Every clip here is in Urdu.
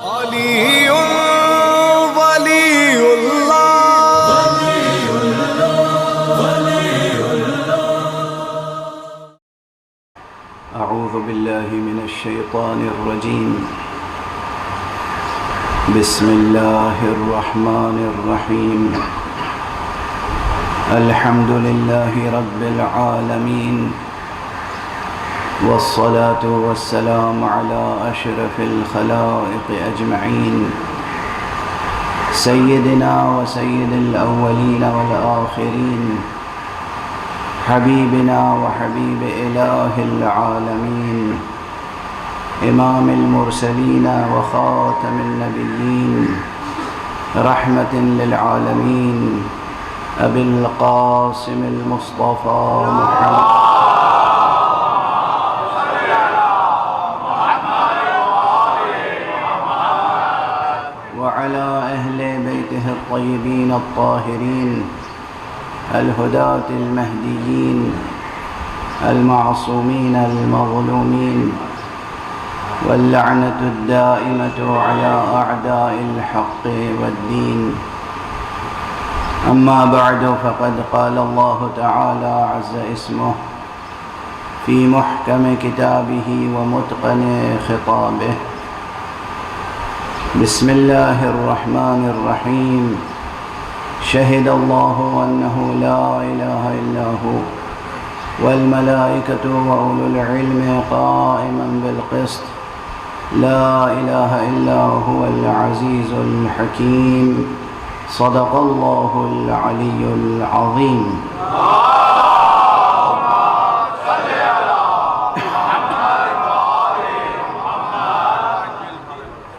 علي ولي أعوذ بالله من الشيطان الرجيم. بسم الله الرحمن الرحيم. الحمد لله رب العالمين، والصلاة والسلام على أشرف الخلائق أجمعين، سيدنا وسيد الأولين والآخرين، حبيبنا وحبيب إله العالمين، إمام المرسلين وخاتم النبيين، رحمة للعالمين، أبي القاسم المصطفى محمد وعلى أهل بيته الطيبين الطاهرين الهداة المهديين المعصومين المظلومين، واللعنة الدائمة على أعداء الحق والدين. أما بعد، فقد قال الله تعالى عز اسمه في محكم كتابه ومتقن خطابه: بسم الله الرحمن الرحيم. شهد الله أنه لا إله إلا هو والملائكة وأولو العلم قائما بالقسط، لا إله إلا هو العزيز الحكيم. صدق الله العلي العظيم.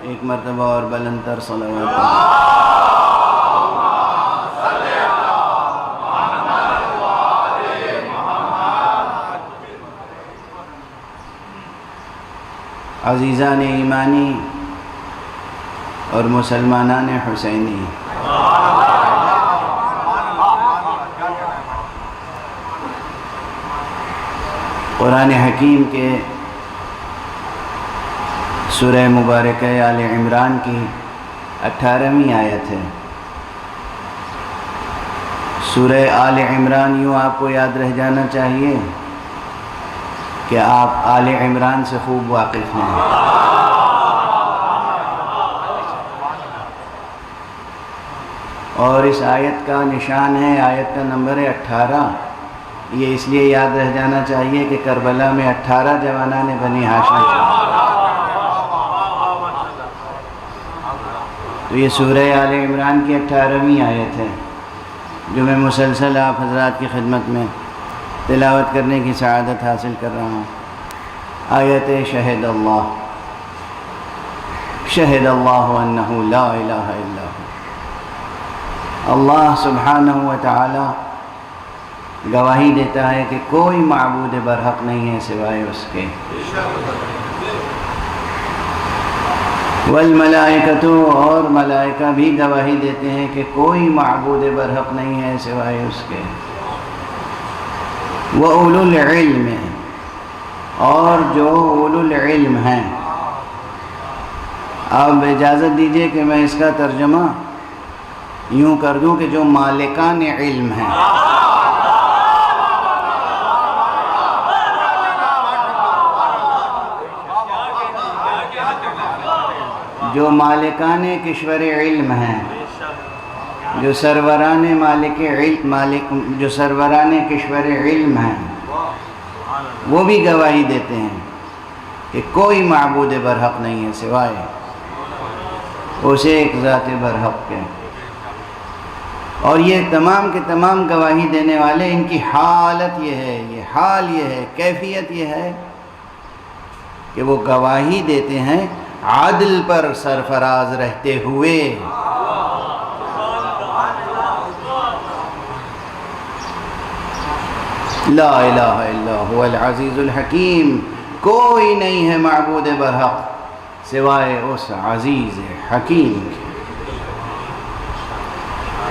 ایک مرتبہ اور بلندتر صلوات. عزیزان ایمانی اور مسلمانان حسینی، قرآن حکیم کے سورہ مبارکہ آل عمران کی 18ویں آیت ہے. سورہ آل عمران یوں آپ کو یاد رہ جانا چاہیے کہ آپ آل عمران سے خوب واقف ہیں. اور اس آیت کا نشان ہے، آیت کا نمبر ہے 18. یہ اس لیے یاد رہ جانا چاہیے کہ کربلا میں 18 جوانان بنی ہاشم تھے. تو یہ سورہ آل عمران کی 18ویں آیت ہے جو میں مسلسل آپ حضرات کی خدمت میں تلاوت کرنے کی سعادت حاصل کر رہا ہوں. آیت شہد اللہ، شہد اللہ انہ لا الہ الا ہو. اللہ سبحانہ و تعالی گواہی دیتا ہے کہ کوئی معبود برحق نہیں ہے سوائے اس کے. والملائکۃ، اور ملائکہ بھی گواہی دیتے ہیں کہ کوئی معبود برحق نہیں ہے سوائے اس کے. وَأُولُو الْعِلْمِ، اور جو اولو العلم ہیں. اب اجازت دیجئے کہ میں اس کا ترجمہ یوں کر دوں کہ جو مالکان علم ہیں. جو مالکان کشور علم ہیں، جو سروران جو سروران کشور علم ہیں، وہ بھی گواہی دیتے ہیں کہ کوئی معبود برحق نہیں ہے سوائے اسے ایک ذات برحق کے. اور یہ تمام کے تمام گواہی دینے والے، ان کی حالت یہ ہے، یہ حال یہ ہے، کیفیت یہ ہے کہ وہ گواہی دیتے ہیں عدل پر سرفراز رہتے ہوئے. لا الہ الا هو العزیز الحکیم، کوئی نہیں ہے معبود برحق سوائے اس عزیز حکیم کے.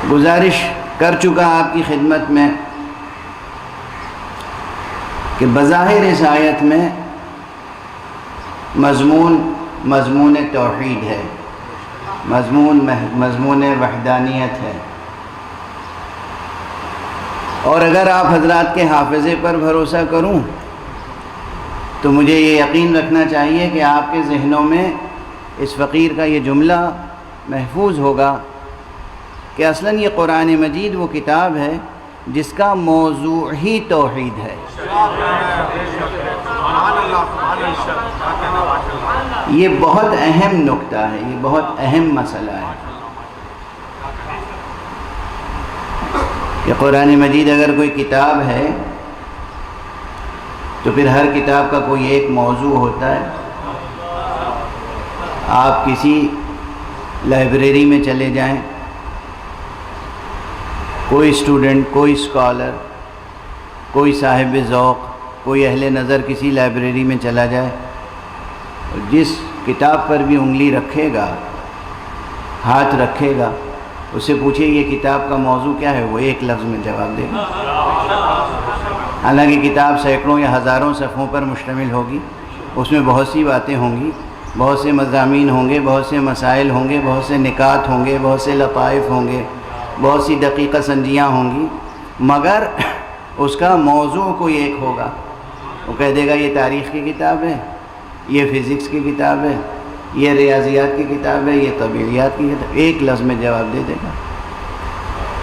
گزارش کر چکا آپ کی خدمت میں کہ بظاہر اس آیت میں مضمون مضمون توحید ہے، مضمون وحدانیت ہے۔ اور اگر آپ حضرات کے حافظے پر بھروسہ کروں تو مجھے یہ یقین رکھنا چاہیے کہ آپ کے ذہنوں میں اس فقیر کا یہ جملہ محفوظ ہوگا کہ اصلاً یہ قرآن مجید وہ کتاب ہے جس کا موضوع ہی توحید ہے۔ یہ بہت اہم نکتہ ہے، یہ بہت اہم مسئلہ ہے کہ قرآن مجید اگر کوئی کتاب ہے تو پھر ہر کتاب کا کوئی ایک موضوع ہوتا ہے۔ آپ کسی لائبریری میں چلے جائیں، کوئی اسٹوڈنٹ، کوئی اسکالر، کوئی صاحب ذوق، کوئی اہل نظر کسی لائبریری میں چلا جائے، جس کتاب پر بھی انگلی رکھے گا، ہاتھ رکھے گا، اس سے پوچھے یہ کتاب کا موضوع کیا ہے، وہ ایک لفظ میں جواب دے گا۔ حالانکہ کتاب سینکڑوں یا ہزاروں صفحوں پر مشتمل ہوگی، اس میں بہت سی باتیں ہوں گی، بہت سے مضامین ہوں گے، بہت سے مسائل ہوں گے، بہت سے نکات ہوں گے، بہت سے لطائف ہوں گے، بہت سی دقیقہ سنجیاں ہوں گی، مگر اس کا موضوع کوئی ایک ہوگا۔ وہ کہہ دے گا یہ تاریخ کی کتاب ہے، یہ فزکس کی کتاب ہے، یہ ریاضیات کی کتاب ہے، یہ طبیعیات کی کتاب، ایک لفظ میں جواب دے دے گا۔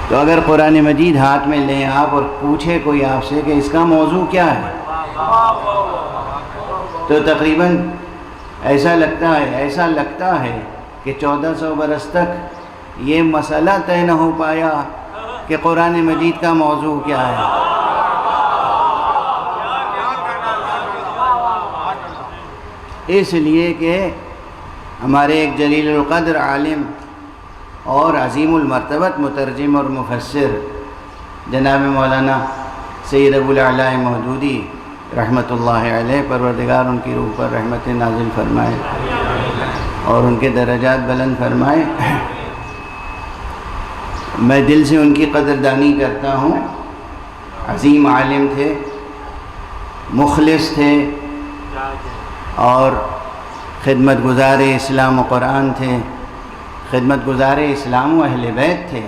تو اگر قرآن مجید ہاتھ میں لیں آپ اور پوچھے کوئی آپ سے کہ اس کا موضوع کیا ہے، تو تقریباً ایسا لگتا ہے کہ 1400 برس تک یہ مسئلہ طے نہ ہو پایا کہ قرآن مجید کا موضوع کیا ہے۔ اس لیے کہ ہمارے ایک جلیل القدر عالم اور عظیم المرتبت مترجم اور مفسر جناب مولانا سید ابو الاعلیٰ مودودی رحمۃ اللہ علیہ، پروردگار ان کی روح پر رحمت نازل فرمائے اور ان کے درجات بلند فرمائے، میں دل سے ان کی قدردانی کرتا ہوں۔ عظیم عالم تھے، مخلص تھے اور خدمت گزار اسلام و قرآن تھے، خدمت گزار اسلام و اہل بیت تھے،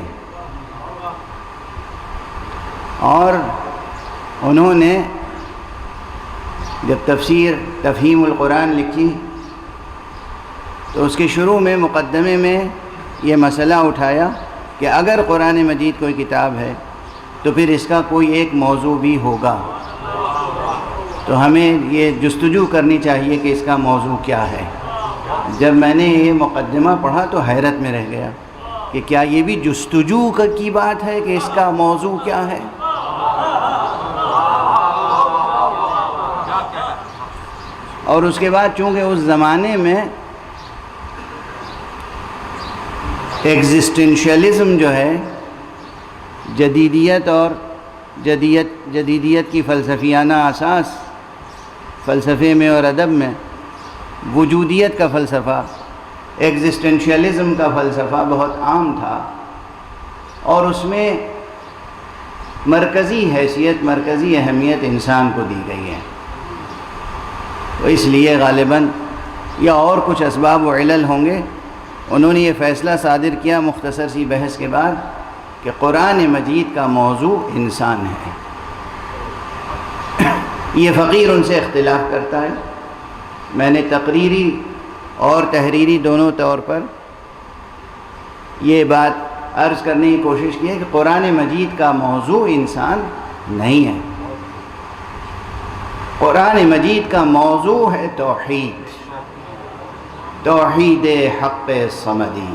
اور انہوں نے جب تفہیم القرآن لکھی تو اس کے شروع میں مقدمے میں یہ مسئلہ اٹھایا کہ اگر قرآن مجید کوئی کتاب ہے تو پھر اس کا کوئی ایک موضوع بھی ہوگا، تو ہمیں یہ جستجو کرنی چاہیے کہ اس کا موضوع کیا ہے۔ جب میں نے یہ مقدمہ پڑھا تو حیرت میں رہ گیا کہ کیا یہ بھی جستجو کی بات ہے کہ اس کا موضوع کیا ہے۔ اور اس کے بعد چونکہ اس زمانے میں ایگزسٹنشیلزم جو ہے، جدیدیت اور جدیدیت کی فلسفیانہ اساس، فلسفے میں اور ادب میں وجودیت کا فلسفہ، ایگزسٹنشیلزم کا فلسفہ بہت عام تھا، اور اس میں مرکزی حیثیت، مرکزی اہمیت انسان کو دی گئی ہے۔ تو اس لیے غالباً یا اور کچھ اسباب و علل ہوں گے، انہوں نے یہ فیصلہ صادر کیا مختصر سی بحث کے بعد کہ قرآن مجید کا موضوع انسان ہے۔ یہ فقیر ان سے اختلاف کرتا ہے۔ میں نے تقریری اور تحریری دونوں طور پر یہ بات عرض کرنے کی کوشش کی ہے کہ قرآن مجید کا موضوع انسان نہیں ہے، قرآن مجید کا موضوع ہے توحید، توحید حق صمدی۔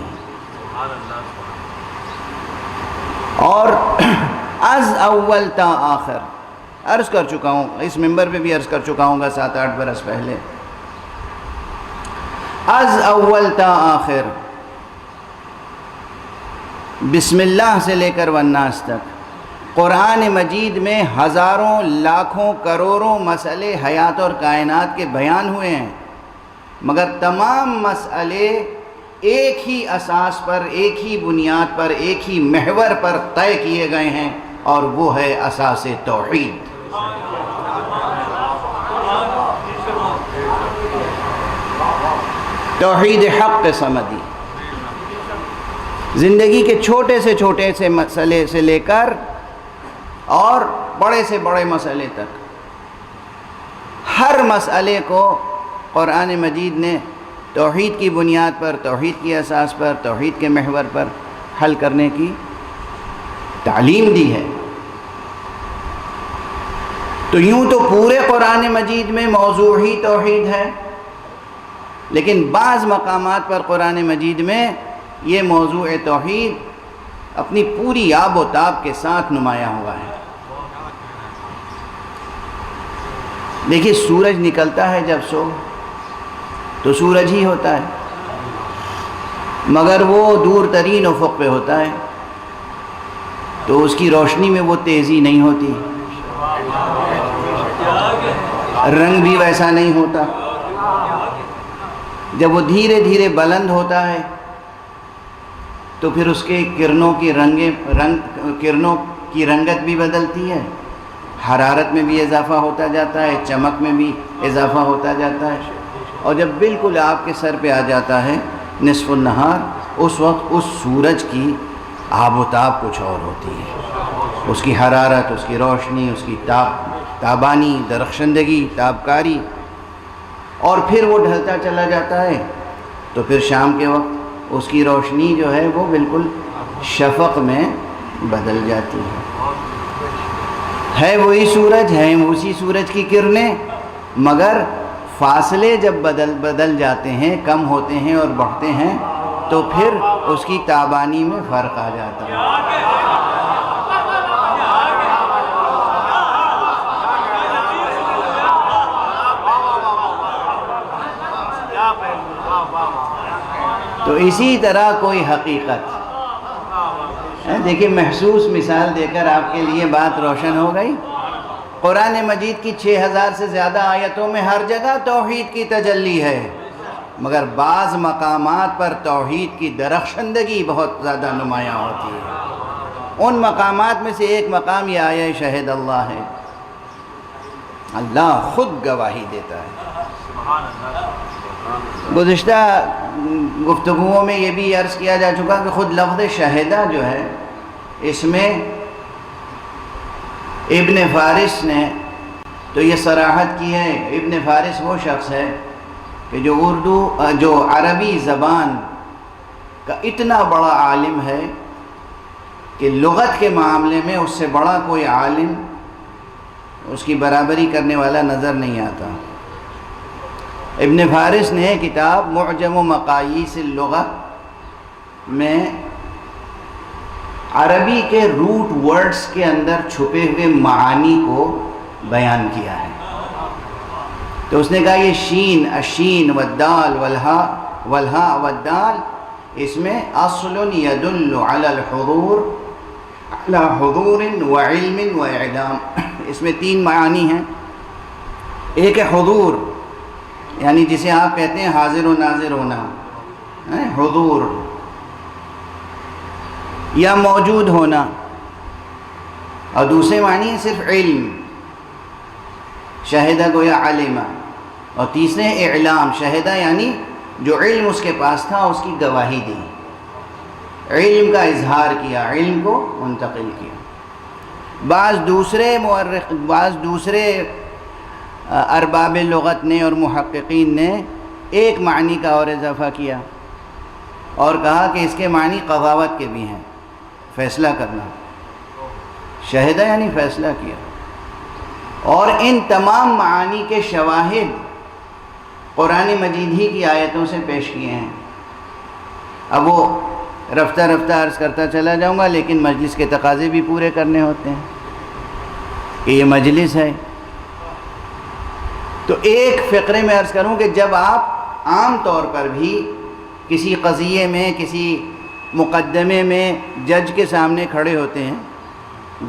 اور از اول تا آخر عرض کر چکا ہوں، اس منبر پہ بھی عرض کر چکا ہوں گا 7-8 برس پہلے، از اول تا آخر، بسم اللہ سے لے کر والناس تک قرآن مجید میں ہزاروں، لاکھوں، کروڑوں مسئلے حیات اور کائنات کے بیان ہوئے ہیں، مگر تمام مسئلے ایک ہی اساس پر، ایک ہی بنیاد پر، ایک ہی محور پر طے کیے گئے ہیں، اور وہ ہے اساس توحید۔ توحید حق صمدی، زندگی کے چھوٹے سے مسئلے سے لے کر اور بڑے سے بڑے مسئلے تک ہر مسئلے کو قرآن مجید نے توحید کی بنیاد پر، توحید کی اساس پر، توحید کے محور پر حل کرنے کی تعلیم دی ہے۔ تو یوں تو پورے قرآن مجید میں موضوع ہی توحید ہے، لیکن بعض مقامات پر قرآن مجید میں یہ موضوع توحید اپنی پوری آب و تاب کے ساتھ نمایاں ہوا ہے۔ دیکھیے سورج نکلتا ہے جب صبح تو سورج ہی ہوتا ہے، مگر وہ دور ترین افق پہ ہوتا ہے تو اس کی روشنی میں وہ تیزی نہیں ہوتی، رنگ بھی ویسا نہیں ہوتا۔ جب وہ دھیرے دھیرے بلند ہوتا ہے تو پھر اس کے کرنوں کی رنگت بھی بدلتی ہے، حرارت میں بھی اضافہ ہوتا جاتا ہے، چمک میں بھی اضافہ ہوتا جاتا ہے، اور جب بالکل آپ کے سر پہ آ جاتا ہے نصف النہار، اس وقت اس سورج کی آب و تاب کچھ اور ہوتی ہے، اس کی حرارت، اس کی روشنی، اس کی تابانی، درخشندگی، تابکاری، اور پھر وہ ڈھلتا چلا جاتا ہے تو پھر شام کے وقت اس کی روشنی جو ہے وہ بالکل شفق میں بدل جاتی ہے وہی سورج، ہیں اسی سورج کی کرنیں، مگر فاصلے جب بدل جاتے ہیں، کم ہوتے ہیں اور بڑھتے ہیں تو پھر اس کی تابانی میں فرق آ جاتا ہے۔ تو اسی طرح کوئی حقیقت، دیکھیے محسوس مثال دے کر آپ کے لیے بات روشن ہو گئی۔ قرآن مجید کی 6000 سے زیادہ آیتوں میں ہر جگہ توحید کی تجلی ہے، مگر بعض مقامات پر توحید کی درخشندگی بہت زیادہ نمایاں ہوتی ہے۔ ان مقامات میں سے ایک مقام یہ آیہ شہد اللہ ہے، اللہ خود گواہی دیتا ہے۔ گزشتہ گفتگوؤں میں یہ بھی عرض کیا جا چکا کہ خود لفظ شہدہ جو ہے، اس میں ابن فارس نے تو یہ صراحت کی ہے۔ ابن فارس وہ شخص ہے کہ جو عربی زبان کا اتنا بڑا عالم ہے کہ لغت کے معاملے میں اس سے بڑا کوئی عالم، اس کی برابری کرنے والا نظر نہیں آتا۔ ابن فارس نے کتاب معجم و مقاییس اللغہ میں عربی کے روٹ ورڈز کے اندر چھپے ہوئے معانی کو بیان کیا ہے۔ تو اس نے کہا یہ شین، الشین والدال والہاء والدال، اس میں اصل یدل علی الحضور، علی حضور وعلم واعلام، اس میں 3 معانی ہیں۔ ایک ہے حضور، یعنی جسے آپ کہتے ہیں حاضر و ناظر ہونا، حضور، یا موجود ہونا، اور دوسرے معنی ہے صرف علم، شہدہ گویا علمہ، اور تیسرے اعلام، شہدہ یعنی جو علم اس کے پاس تھا اس کی گواہی دی، علم کا اظہار کیا، علم کو منتقل کیا۔ بعض دوسرے ارباب لغت نے اور محققین نے ایک معنی کا اور اضافہ کیا اور کہا کہ اس کے معنی قضاوت کے بھی ہیں، فیصلہ کرنا، شہدہ یعنی فیصلہ کیا، اور ان تمام معانی کے شواہد قرآن مجید ہی کی آیتوں سے پیش کیے ہیں۔ اب وہ رفتہ رفتہ عرض کرتا چلا جاؤں گا، لیکن مجلس کے تقاضے بھی پورے کرنے ہوتے ہیں کہ یہ مجلس ہے۔ تو ایک فقرے میں عرض کروں کہ جب آپ عام طور پر بھی کسی قضیے میں، کسی مقدمے میں جج کے سامنے کھڑے ہوتے ہیں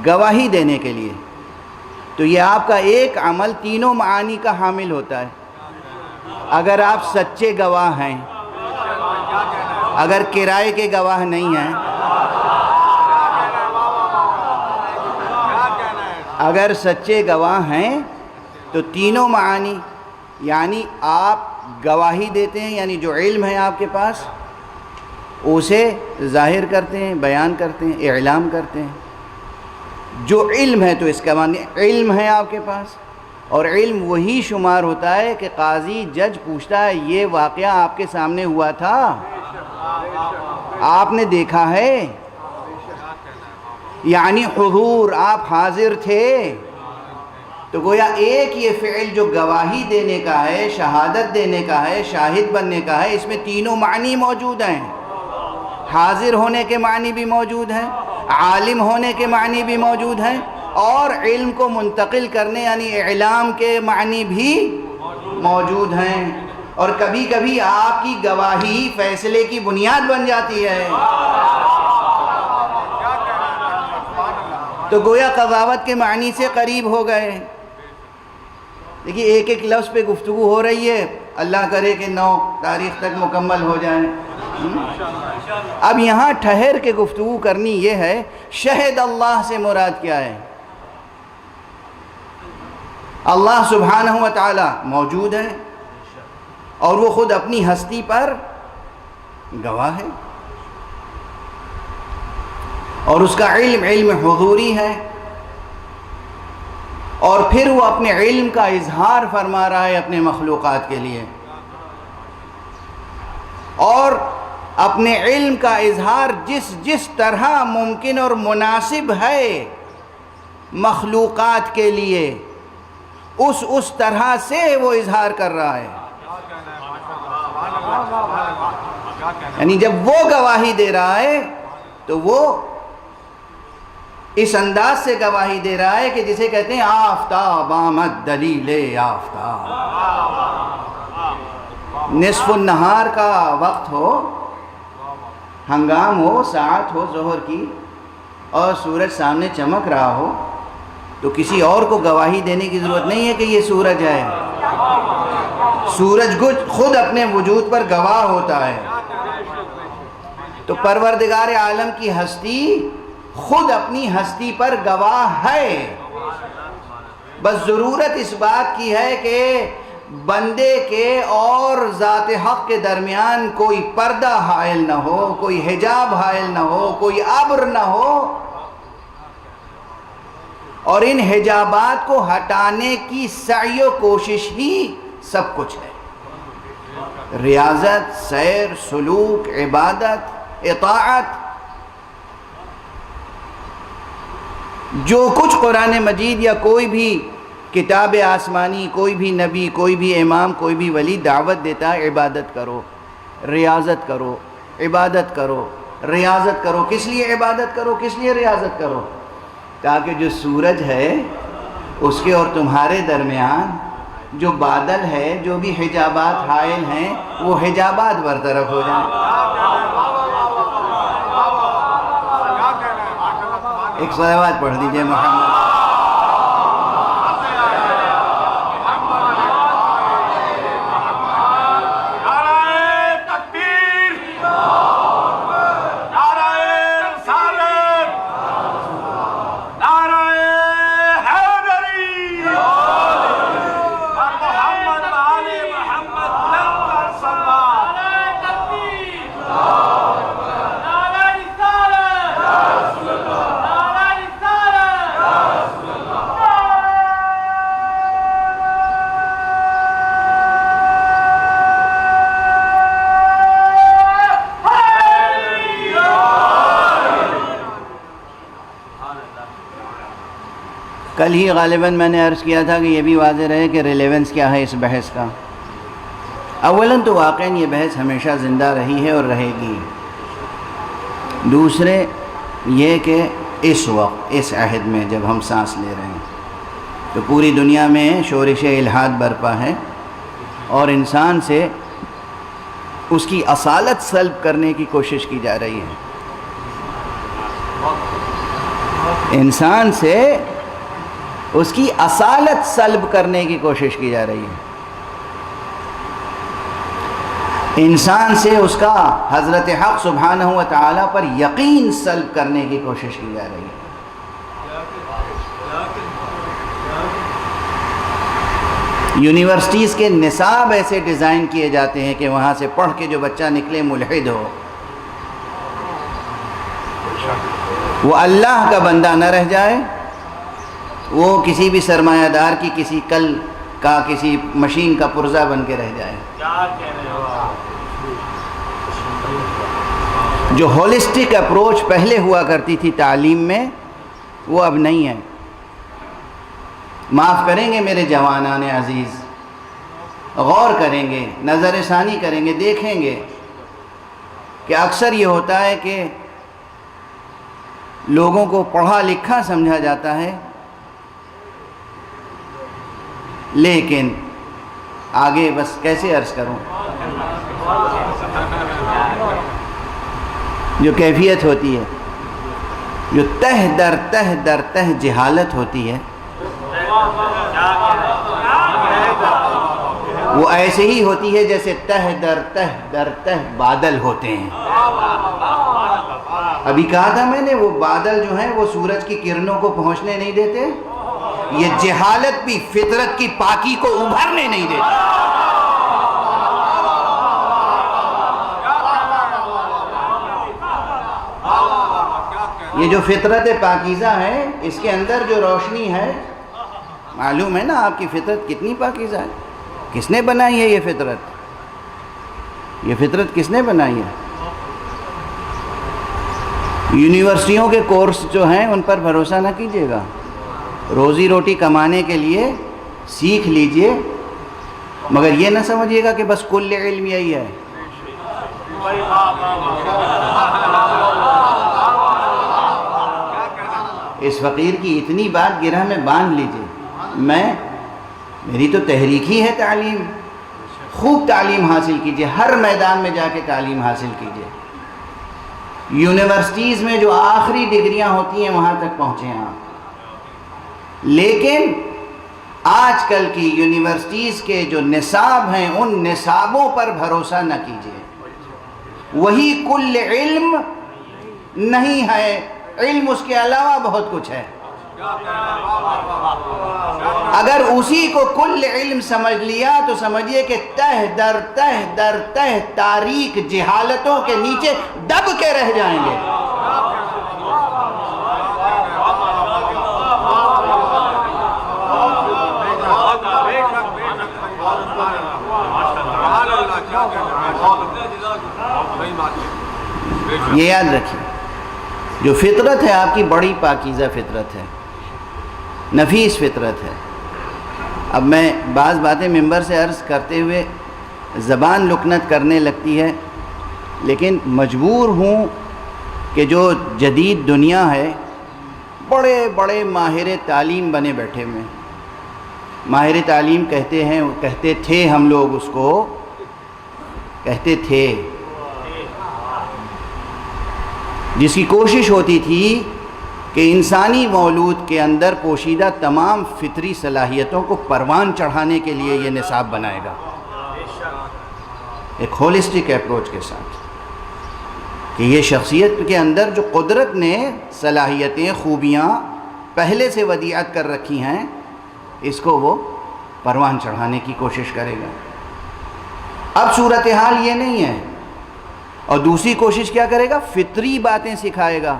گواہی دینے کے لیے، تو یہ آپ کا ایک عمل تینوں معانی کا حامل ہوتا ہے۔ اگر آپ سچے گواہ ہیں، اگر کرائے کے گواہ نہیں ہیں، اگر سچے گواہ ہیں تو تینوں معانی، یعنی آپ گواہی دیتے ہیں، یعنی جو علم ہے آپ کے پاس اسے ظاہر کرتے ہیں، بیان کرتے ہیں، اعلام کرتے ہیں۔ جو علم ہے تو اس کا معنی علم ہے آپ کے پاس، اور علم وہی شمار ہوتا ہے کہ قاضی جج پوچھتا ہے یہ واقعہ آپ کے سامنے ہوا تھا، آپ نے دیکھا ہے، یعنی حضور آپ حاضر تھے۔ تو گویا ایک یہ فعل جو گواہی دینے کا ہے، شہادت دینے کا ہے، شاہد بننے کا ہے، اس میں تینوں معنی موجود ہیں۔ حاضر ہونے کے معنی بھی موجود ہیں، عالم ہونے کے معنی بھی موجود ہیں، اور علم کو منتقل کرنے یعنی اعلام کے معنی بھی موجود ہیں۔ اور کبھی کبھی آپ کی گواہی فیصلے کی بنیاد بن جاتی ہے۔ تو گویا قضاوت کے معنی سے قریب ہو گئے۔ دیکھیے ایک ایک لفظ پہ گفتگو ہو رہی ہے، اللہ کرے کہ 9 تاریخ تک مکمل ہو جائیں۔ اب یہاں ٹھہر کے گفتگو کرنی یہ ہے، شہد اللہ سے مراد کیا ہے؟ اللہ سبحانہ و تعالی موجود ہے اور وہ خود اپنی ہستی پر گواہ ہے، اور اس کا علم حضوری ہے، اور پھر وہ اپنے علم کا اظہار فرما رہا ہے اپنے مخلوقات کے لیے، اور اپنے علم کا اظہار جس طرح ممکن اور مناسب ہے مخلوقات کے لیے اس طرح سے وہ اظہار کر رہا ہے۔ یعنی جب وہ گواہی دے رہا ہے تو وہ اس انداز سے گواہی دے رہا ہے کہ جسے کہتے ہیں آفتاب آمد دلیل آفتاب۔ نصف النہار کا وقت ہو، ہنگام ہو، ساعت ہو ظہر کی، اور سورج سامنے چمک رہا ہو، تو کسی اور کو گواہی دینے کی ضرورت نہیں ہے کہ یہ سورج ہے۔ سورج خود اپنے وجود پر گواہ ہوتا ہے۔ تو پروردگار عالم کی ہستی خود اپنی ہستی پر گواہ ہے، بس ضرورت اس بات کی ہے کہ بندے کے اور ذات حق کے درمیان کوئی پردہ حائل نہ ہو، کوئی حجاب حائل نہ ہو، کوئی ابر نہ ہو، اور ان حجابات کو ہٹانے کی سعی و کوشش ہی سب کچھ ہے۔ ریاضت، سیر، سلوک، عبادت، اطاعت، جو کچھ قرآن مجید یا کوئی بھی کتاب آسمانی، کوئی بھی نبی، کوئی بھی امام، کوئی بھی ولی دعوت دیتا ہے عبادت کرو، ریاضت کرو، عبادت کرو، ریاضت کرو۔ کس لیے عبادت کرو، کس لیے ریاضت کرو؟ تاکہ جو سورج ہے اس کے اور تمہارے درمیان جو بادل ہے، جو بھی حجابات حائل ہیں، وہ حجابات برطرف ہو جائیں۔ ایک صلوات پڑھ دیجئے محمد۔ کل ہی غالباً میں نے عرض کیا تھا کہ یہ بھی واضح رہے کہ ریلیونس کیا ہے اس بحث کا۔ اولاً تو واقعاً یہ بحث ہمیشہ زندہ رہی ہے اور رہے گی۔ دوسرے یہ کہ اس وقت اس عہد میں جب ہم سانس لے رہے ہیں تو پوری دنیا میں شورش الحاد برپا ہے، اور انسان سے اس کی اصالت سلب کرنے کی کوشش کی جا رہی ہے۔ انسان سے اس کی اصالت سلب کرنے کی کوشش کی جا رہی ہے، انسان سے اس کا حضرت حق سبحانہ و تعالیٰ پر یقین سلب کرنے کی کوشش کی جا رہی ہے۔ یونیورسٹیز کے نصاب ایسے ڈیزائن کیے جاتے ہیں کہ وہاں سے پڑھ کے جو بچہ نکلے ملحد ہو، وہ اللہ کا بندہ نہ رہ جائے، وہ کسی بھی سرمایہ دار کی کسی کل کا کسی مشین کا پرزہ بن کے رہ جائے۔ جو ہولسٹک اپروچ پہلے ہوا کرتی تھی تعلیم میں، وہ اب نہیں ہے۔ معاف کریں گے میرے جوانان عزیز، غور کریں گے، نظر ثانی کریں گے، دیکھیں گے کہ اکثر یہ ہوتا ہے کہ لوگوں کو پڑھا لکھا سمجھا جاتا ہے، لیکن آگے بس کیسے عرض کروں، جو کیفیت ہوتی ہے، جو تہ در تہ جہالت ہوتی ہے، وہ ایسے ہی ہوتی ہے جیسے تہ در تہ بادل ہوتے ہیں۔ ابھی کہا تھا میں نے، وہ بادل جو ہیں وہ سورج کی کرنوں کو پہنچنے نہیں دیتے، یہ جہالت بھی فطرت کی پاکی کو ابھرنے نہیں دیتی۔ یہ جو فطرت پاکیزہ ہے، اس کے اندر جو روشنی ہے، معلوم ہے نا آپ کی فطرت کتنی پاکیزہ ہے؟ کس نے بنائی ہے یہ فطرت؟ یہ فطرت کس نے بنائی ہے؟ یونیورسٹیوں کے کورس جو ہیں ان پر بھروسہ نہ کیجیے گا، روزی روٹی کمانے کے لیے سیکھ لیجئے، مگر یہ نہ سمجھیے گا کہ بس کل علم یہی ہے۔ اس فقیر کی اتنی بات گرہ میں باندھ لیجئے، میری تو تحریک ہی ہے تعلیم، خوب تعلیم حاصل کیجئے، ہر میدان میں جا کے تعلیم حاصل کیجئے، یونیورسٹیز میں جو آخری ڈگریاں ہوتی ہیں وہاں تک پہنچیں آپ، لیکن آج کل کی یونیورسٹیز کے جو نصاب ہیں ان نصابوں پر بھروسہ نہ کیجئے، وہی کل علم نہیں ہے، علم اس کے علاوہ بہت کچھ ہے۔ اگر اسی کو کل علم سمجھ لیا تو سمجھیے کہ تہ در تہ تاریک جہالتوں کے نیچے دب کے رہ جائیں گے۔ یہ یاد رکھیے، جو فطرت ہے آپ کی بڑی پاکیزہ فطرت ہے، نفیس فطرت ہے۔ اب میں بعض باتیں ممبر سے عرض کرتے ہوئے زبان لکنت کرنے لگتی ہے، لیکن مجبور ہوں کہ جو جدید دنیا ہے، بڑے بڑے ماہر تعلیم بنے بیٹھے ہوئے، ماہر تعلیم کہتے تھے ہم لوگ اس کو، کہتے تھے، جس کی کوشش ہوتی تھی کہ انسانی مولود کے اندر پوشیدہ تمام فطری صلاحیتوں کو پروان چڑھانے کے لیے یہ نصاب بنائے گا، ایک ہولسٹک اپروچ کے ساتھ، کہ یہ شخصیت کے اندر جو قدرت نے صلاحیتیں خوبیاں پہلے سے ودیعت کر رکھی ہیں، اس کو وہ پروان چڑھانے کی کوشش کرے گا۔ اب صورتحال یہ نہیں ہے، اور دوسری کوشش کیا کرے گا؟ فطری باتیں سکھائے گا۔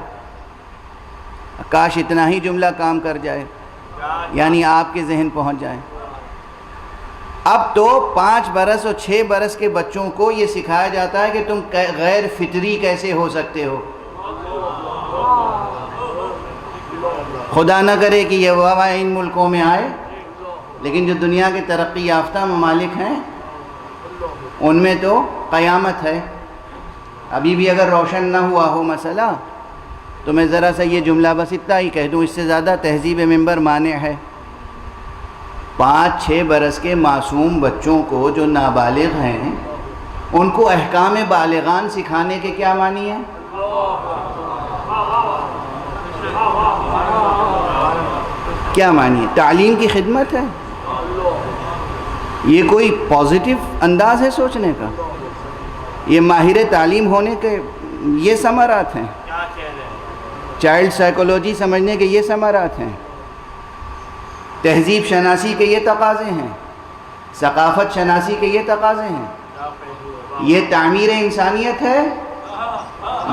کاش اتنا ہی جملہ کام کر جائے، یعنی آپ کے ذہن پہنچ جائے۔ اب تو 5 برس اور 6 برس کے بچوں کو یہ سکھایا جاتا ہے کہ تم غیر فطری کیسے ہو سکتے ہو۔ خدا نہ کرے کہ یہ وبا ان ملکوں میں آئے، لیکن جو دنیا کے ترقی یافتہ ممالک ہیں ان میں تو قیامت ہے۔ ابھی بھی اگر روشن نہ ہوا ہو مسئلہ تو میں ذرا سا یہ جملہ بس اتنا ہی کہہ دوں، اس سے زیادہ تہذیب ممبر مانع ہے۔ 5-6 برس کے معصوم بچوں کو جو نابالغ ہیں، ان کو احکام بالغان سکھانے کے کیا معنی ہے؟ کیا معنی ہے؟ تعلیم کی خدمت ہے؟ یہ کوئی پازیٹیو انداز ہے سوچنے کا؟ یہ ماہر تعلیم ہونے کے یہ ثمرات ہیں، چائلڈ سائیکولوجی سمجھنے کے یہ ثمرات ہیں، تہذیب شناسی کے یہ تقاضے ہیں۔ ثقافت شناسی کے یہ تقاضے ہیں. یہ تعمیر انسانیت ہے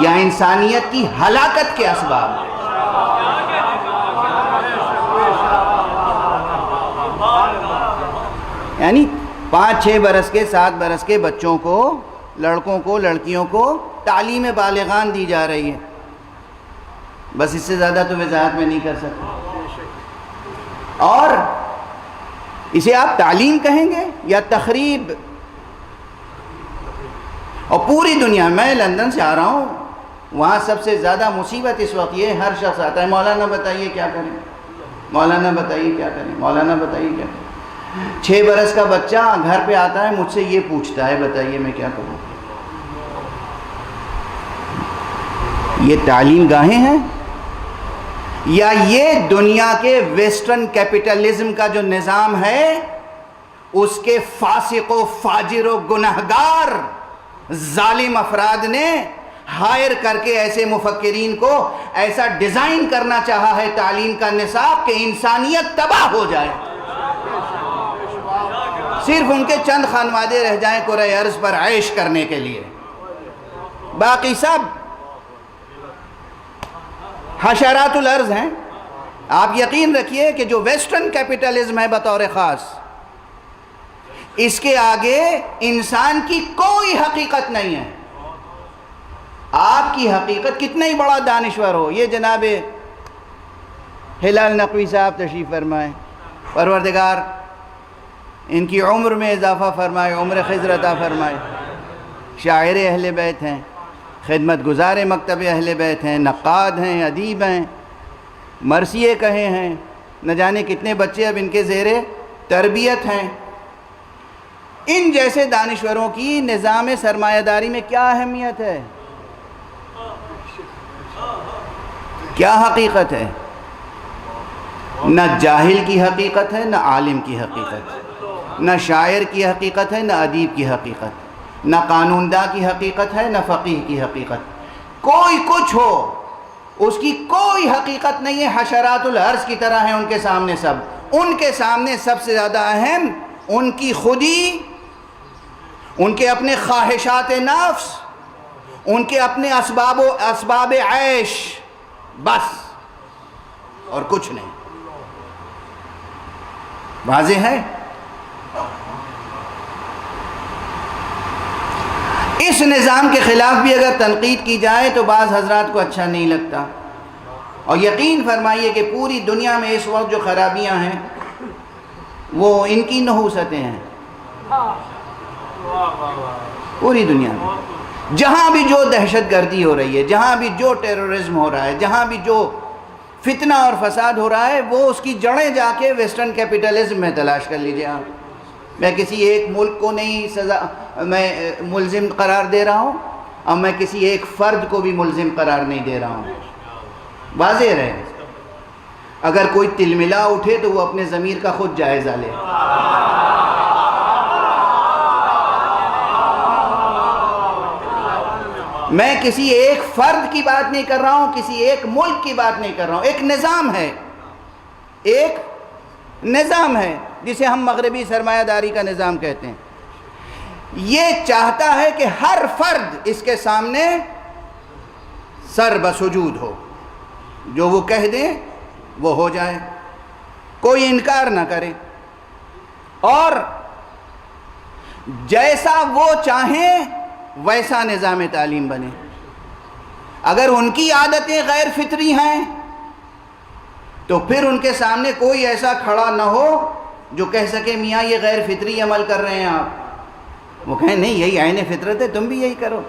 یا انسانیت کی ہلاکت کے اسباب ہیں؟ یعنی 5-6 برس کے 7 برس کے بچوں کو، لڑکوں کو، لڑکیوں کو تعلیم بالغان دی جا رہی ہے. بس اس سے زیادہ تو وضاحت میں نہیں کر سکتا. اور اسے آپ تعلیم کہیں گے یا تخریب؟ اور پوری دنیا، میں لندن سے آ رہا ہوں، وہاں سب سے زیادہ مصیبت اس وقت یہ ہر شخص آتا ہے، مولانا بتائیے کیا کریں، مولانا بتائیے کیا کریں، مولانا بتائیے کیا کریں. 6 برس کا بچہ گھر پہ آتا ہے، مجھ سے یہ پوچھتا ہے بتائیے میں کیا کروں. یہ تعلیم گاہیں ہیں یا یہ دنیا کے ویسٹرن کیپٹلزم کا جو نظام ہے اس کے فاسق و فاجر و گنہگار ظالم افراد نے ہائر کر کے ایسے مفکرین کو ایسا ڈیزائن کرنا چاہا ہے تعلیم کا نصاب کہ انسانیت تباہ ہو جائے، صرف ان کے چند خانوادے رہ جائیں کرۂ ارض پر عیش کرنے کے لیے، باقی سب حشرات الارض ہیں. آپ یقین رکھیے کہ جو ویسٹرن کیپٹلزم ہے بطور خاص، اس کے آگے انسان کی کوئی حقیقت نہیں ہے. آپ کی حقیقت کتنا ہی بڑا دانشور ہو. یہ جناب ہلال نقوی صاحب تشریف فرمائے، پروردگار ان کی عمر میں اضافہ فرمائے، عمر خضر عطا فرمائے. شاعر اہل بیت ہیں، خدمت گزار مکتب اہل بیت ہیں، نقاد ہیں، ادیب ہیں، مرثیے کہے ہیں، نہ جانے کتنے بچے اب ان کے زیر تربیت ہیں. ان جیسے دانشوروں کی نظام سرمایہ داری میں کیا اہمیت ہے، کیا حقیقت ہے؟ نہ جاہل کی حقیقت ہے، نہ عالم کی حقیقت، نہ شاعر کی حقیقت ہے، نہ ادیب کی حقیقت، نہ قانون داں کی حقیقت ہے، نہ فقیہ کی حقیقت. کوئی کچھ ہو، اس کی کوئی حقیقت نہیں ہے. حشرات الارض کی طرح ہیں ان کے سامنے سب. ان کے سامنے سب سے زیادہ اہم ان کی خودی، ان کے اپنے خواہشات نفس، ان کے اپنے اسباب عیش، بس، اور کچھ نہیں. واضح ہے؟ اس نظام کے خلاف بھی اگر تنقید کی جائے تو بعض حضرات کو اچھا نہیں لگتا. اور یقین فرمائیے کہ پوری دنیا میں اس وقت جو خرابیاں ہیں وہ ان کی نحوستیں ہیں. پوری دنیا میں جہاں بھی جو دہشت گردی ہو رہی ہے، جہاں بھی جو ٹیررزم ہو رہا ہے، جہاں بھی جو فتنہ اور فساد ہو رہا ہے، وہ اس کی جڑیں جا کے ویسٹرن کیپٹلزم میں تلاش کر لیجئے آپ. میں کسی ایک ملک کو نہیں میں ملزم قرار دے رہا ہوں، اور میں کسی ایک فرد کو بھی ملزم قرار نہیں دے رہا ہوں. واضح رہے. اگر کوئی تلملا اٹھے تو وہ اپنے ضمیر کا خود جائزہ لے. میں کسی ایک فرد کی بات نہیں کر رہا ہوں، کسی ایک ملک کی بات نہیں کر رہا ہوں. ایک نظام ہے، ایک نظام ہے جسے ہم مغربی سرمایہ داری کا نظام کہتے ہیں. یہ چاہتا ہے کہ ہر فرد اس کے سامنے سر بسجود ہو، جو وہ کہہ دیں وہ ہو جائے، کوئی انکار نہ کرے، اور جیسا وہ چاہیں ویسا نظام تعلیم بنے. اگر ان کی عادتیں غیر فطری ہیں تو پھر ان کے سامنے کوئی ایسا کھڑا نہ ہو جو کہہ سکے میاں یہ غیر فطری عمل کر رہے ہیں آپ. وہ کہیں نہیں یہی عین فطرت ہے، تم بھی یہی کرو.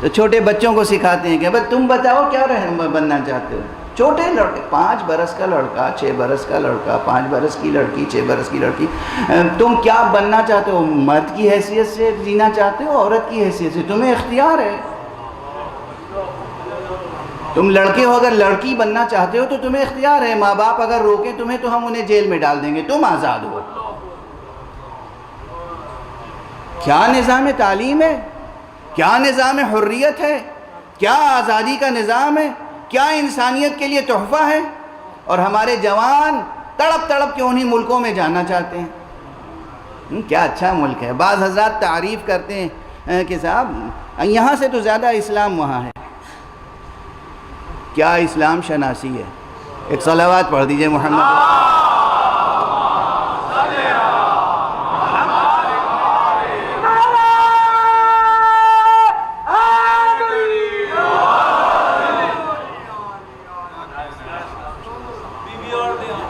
تو چھوٹے بچوں کو سکھاتے ہیں کہ بھئی تم بتاؤ کیا بننا چاہتے ہو. چھوٹے لڑکے، 5 برس کا لڑکا، 6 برس کا لڑکا، 5 برس کی لڑکی، 6 برس کی لڑکی، تم کیا بننا چاہتے ہو؟ مرد کی حیثیت سے جینا چاہتے ہو، عورت کی حیثیت سے؟ تمہیں اختیار ہے. تم لڑکے ہو، اگر لڑکی بننا چاہتے ہو تو تمہیں اختیار ہے. ماں باپ اگر روکیں تمہیں تو ہم انہیں جیل میں ڈال دیں گے، تم آزاد ہو. کیا نظام تعلیم ہے؟ کیا نظام حریت ہے؟ کیا آزادی کا نظام ہے؟ کیا انسانیت کے لیے تحفہ ہے؟ اور ہمارے جوان تڑپ تڑپ کے انہی ملکوں میں جانا چاہتے ہیں. کیا اچھا ملک ہے. بعض حضرات تعریف کرتے ہیں کہ صاحب یہاں سے تو زیادہ اسلام وہاں ہے. کیا اسلام شناسی ہے. ایک صلوات پڑھ دیجئے محمد.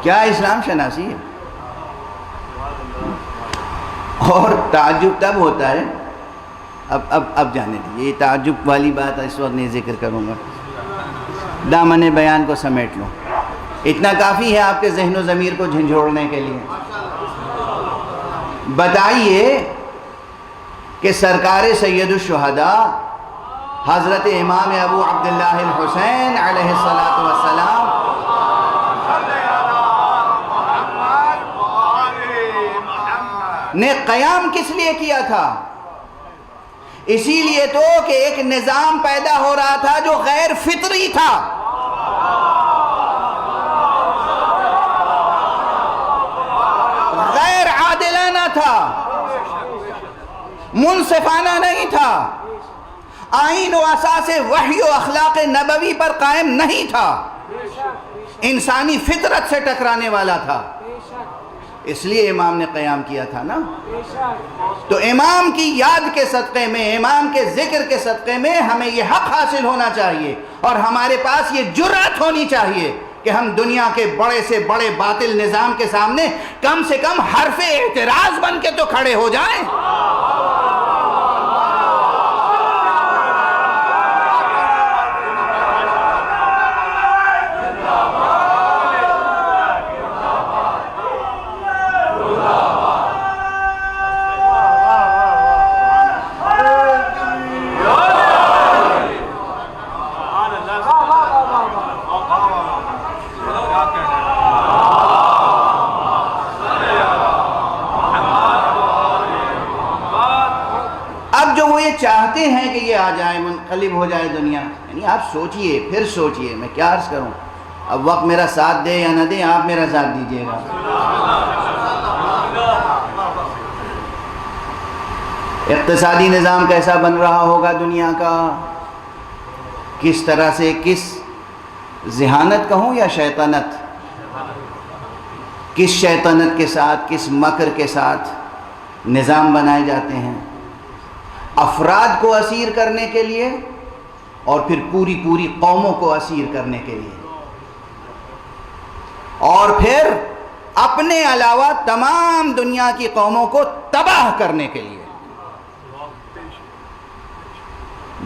کیا اسلام شناسی ہے. اور تعجب تب ہوتا ہے، اب جانے دیجیے، یہ تعجب والی بات اس وقت نہیں ذکر کروں گا، دامن بیان کو سمیٹ لوں. اتنا کافی ہے آپ کے ذہن و ضمیر کو جھنجھوڑنے کے لیے. بتائیے کہ سرکار سید الشہداء حضرت امام ابو عبداللہ الحسین علیہ السلام نے قیام کس لیے کیا تھا؟ اسی لیے تو کہ ایک نظام پیدا ہو رہا تھا جو غیر فطری تھا. غیر عادلانہ تھا، منصفانہ نہیں تھا، آئین و اساس وحی و اخلاق نبوی پر قائم نہیں تھا، انسانی فطرت سے ٹکرانے والا تھا. اس لیے امام نے قیام کیا تھا نا. تو امام کی یاد کے صدقے میں، امام کے ذکر کے صدقے میں ہمیں یہ حق حاصل ہونا چاہیے، اور ہمارے پاس یہ جرأت ہونی چاہیے کہ ہم دنیا کے بڑے سے بڑے باطل نظام کے سامنے کم سے کم حرف اعتراض بن کے تو کھڑے ہو جائیں. چاہتے ہیں کہ یہ آ جائے، منقلب ہو جائے دنیا. یعنی آپ سوچئے، پھر سوچئے، میں کیا عرض کروں. اب وقت میرا ساتھ دے یا نہ دے، آپ میرا ساتھ دیجئے گا. اقتصادی نظام کیسا بن رہا ہوگا دنیا کا، کس طرح سے، کس ذہانت کہوں یا شیطنت، کس شیطنت کے ساتھ، کس مکر کے ساتھ نظام بنائے جاتے ہیں افراد کو اسیر کرنے کے لیے، اور پھر پوری قوموں کو اسیر کرنے کے لیے، اور پھر اپنے علاوہ تمام دنیا کی قوموں کو تباہ کرنے کے لیے.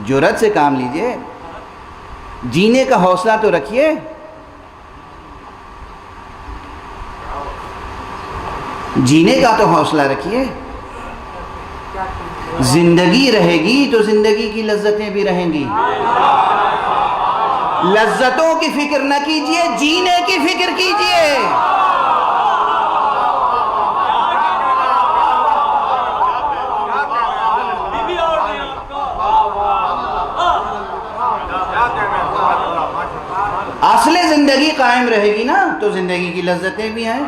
جرأت سے کام لیجئے، جینے کا حوصلہ تو رکھیے. جینے کا تو حوصلہ رکھیے. زندگی رہے گی تو زندگی کی لذتیں بھی رہیں گی. لذتوں کی فکر نہ کیجئے، جینے کی فکر کیجئے. اصل زندگی قائم رہے گی نا تو زندگی کی لذتیں بھی ہیں،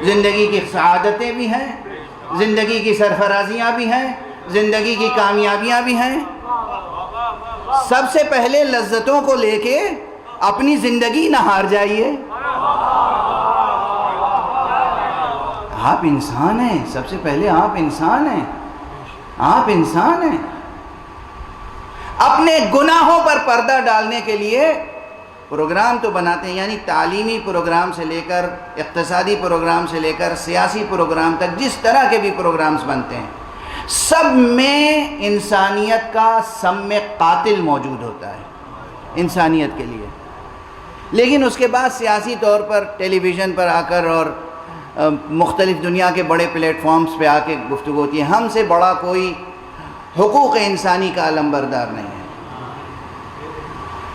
زندگی کی سعادتیں بھی ہیں، زندگی کی سرفرازیاں بھی ہیں، زندگی کی کامیابیاں بھی ہیں. سب سے پہلے لذتوں کو لے کے اپنی زندگی نہ ہار جائیے. آپ انسان ہیں، سب سے پہلے آپ انسان ہیں. آپ انسان ہیں. اپنے گناہوں پر پردہ ڈالنے کے لیے پروگرام تو بناتے ہیں، یعنی تعلیمی پروگرام سے لے کر اقتصادی پروگرام سے لے کر سیاسی پروگرام تک، جس طرح کے بھی پروگرامز بنتے ہیں سب میں انسانیت کا سم قاتل موجود ہوتا ہے انسانیت کے لیے. لیکن اس کے بعد سیاسی طور پر ٹیلی ویژن پر آ کر اور مختلف دنیا کے بڑے پلیٹ فارمز پہ آ کے گفتگو ہوتی ہے. ہم سے بڑا کوئی حقوق انسانی کا علمبردار نہیں ہے.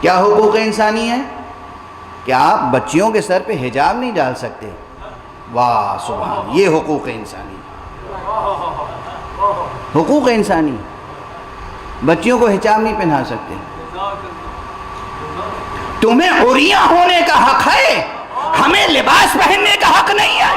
کیا حقوق انسانی ہے؟ کہ آپ بچیوں کے سر پہ حجاب نہیں ڈال سکتے. واہ سبحان، یہ حقوق انسانی. حقوق انسانی، بچیوں کو حجاب نہیں پہنا سکتے. تمہیں عریاں ہونے کا حق ہے، ہمیں لباس پہننے کا حق نہیں ہے.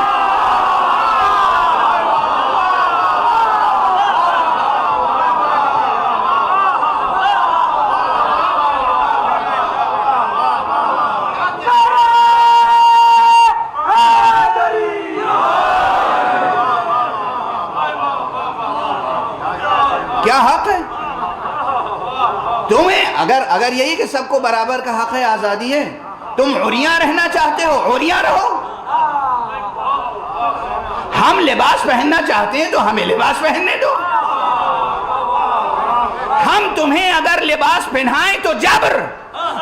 تمہیں اگر یہی کہ سب کو برابر کا حق ہے، آزادی ہے، تم عریاں رہنا چاہتے ہو، عریاں رہو۔ ہم لباس پہننا چاہتے ہیں تو ہمیں لباس پہننے دو۔ ہم تمہیں اگر لباس پہنائیں تو جبر،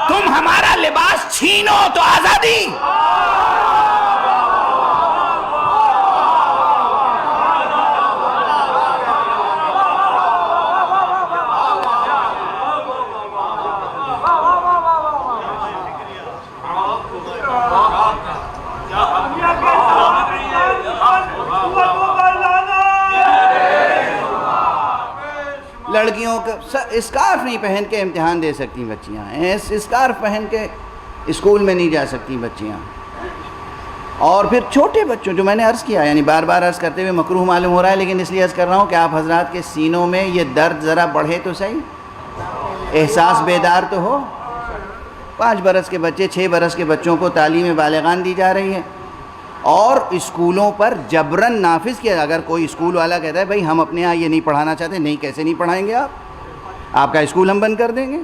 تم ہمارا لباس چھینو تو آزادی۔ لڑکیوں کا اسکارف نہیں پہن کے امتحان دے سکتی بچیاں، اسکارف پہن کے اسکول میں نہیں جا سکتی بچیاں۔ اور پھر چھوٹے بچوں، جو میں نے عرض کیا، یعنی بار بار عرض کرتے ہوئے مکروہ معلوم ہو رہا ہے، لیکن اس لیے عرض کر رہا ہوں کہ آپ حضرات کے سینوں میں یہ درد ذرا بڑھے تو صحیح، احساس بیدار تو ہو۔ 5 برس کے بچے، 6 برس کے بچوں کو تعلیم بالغان دی جا رہی ہے، اور اسکولوں پر جبراً نافذ کیا۔ اگر کوئی اسکول والا کہتا ہے بھائی ہم اپنے یہاں یہ نہیں پڑھانا چاہتے، نہیں، کیسے نہیں پڑھائیں گے آپ کا اسکول ہم بند کر دیں گے،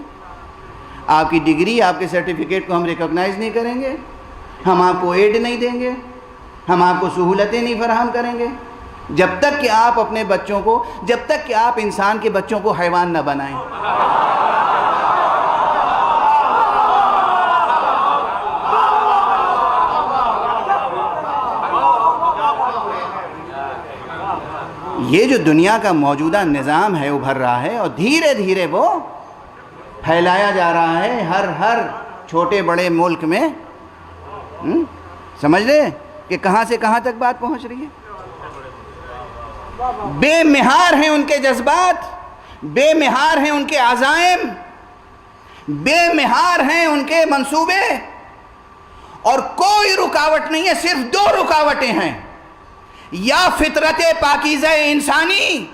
آپ کی ڈگری، آپ کے سرٹیفکیٹ کو ہم ریکگنائز نہیں کریں گے، ہم آپ کو ایڈ نہیں دیں گے، ہم آپ کو سہولتیں نہیں فراہم کریں گے، جب تک کہ آپ اپنے بچوں کو، جب تک کہ آپ انسان کے بچوں کو حیوان نہ بنائیں۔ یہ جو دنیا کا موجودہ نظام ہے ابھر رہا ہے، اور دھیرے دھیرے وہ پھیلایا جا رہا ہے ہر چھوٹے بڑے ملک میں۔ سمجھ رہے کہ کہاں سے کہاں تک بات پہنچ رہی ہے؟ بے مہار ہیں ان کے جذبات، بے مہار ہیں ان کے عزائم، بے مہار ہیں ان کے منصوبے، اور کوئی رکاوٹ نہیں ہے، صرف 2 رکاوٹیں ہیں، یا فطرت پاکیزہ انسانی،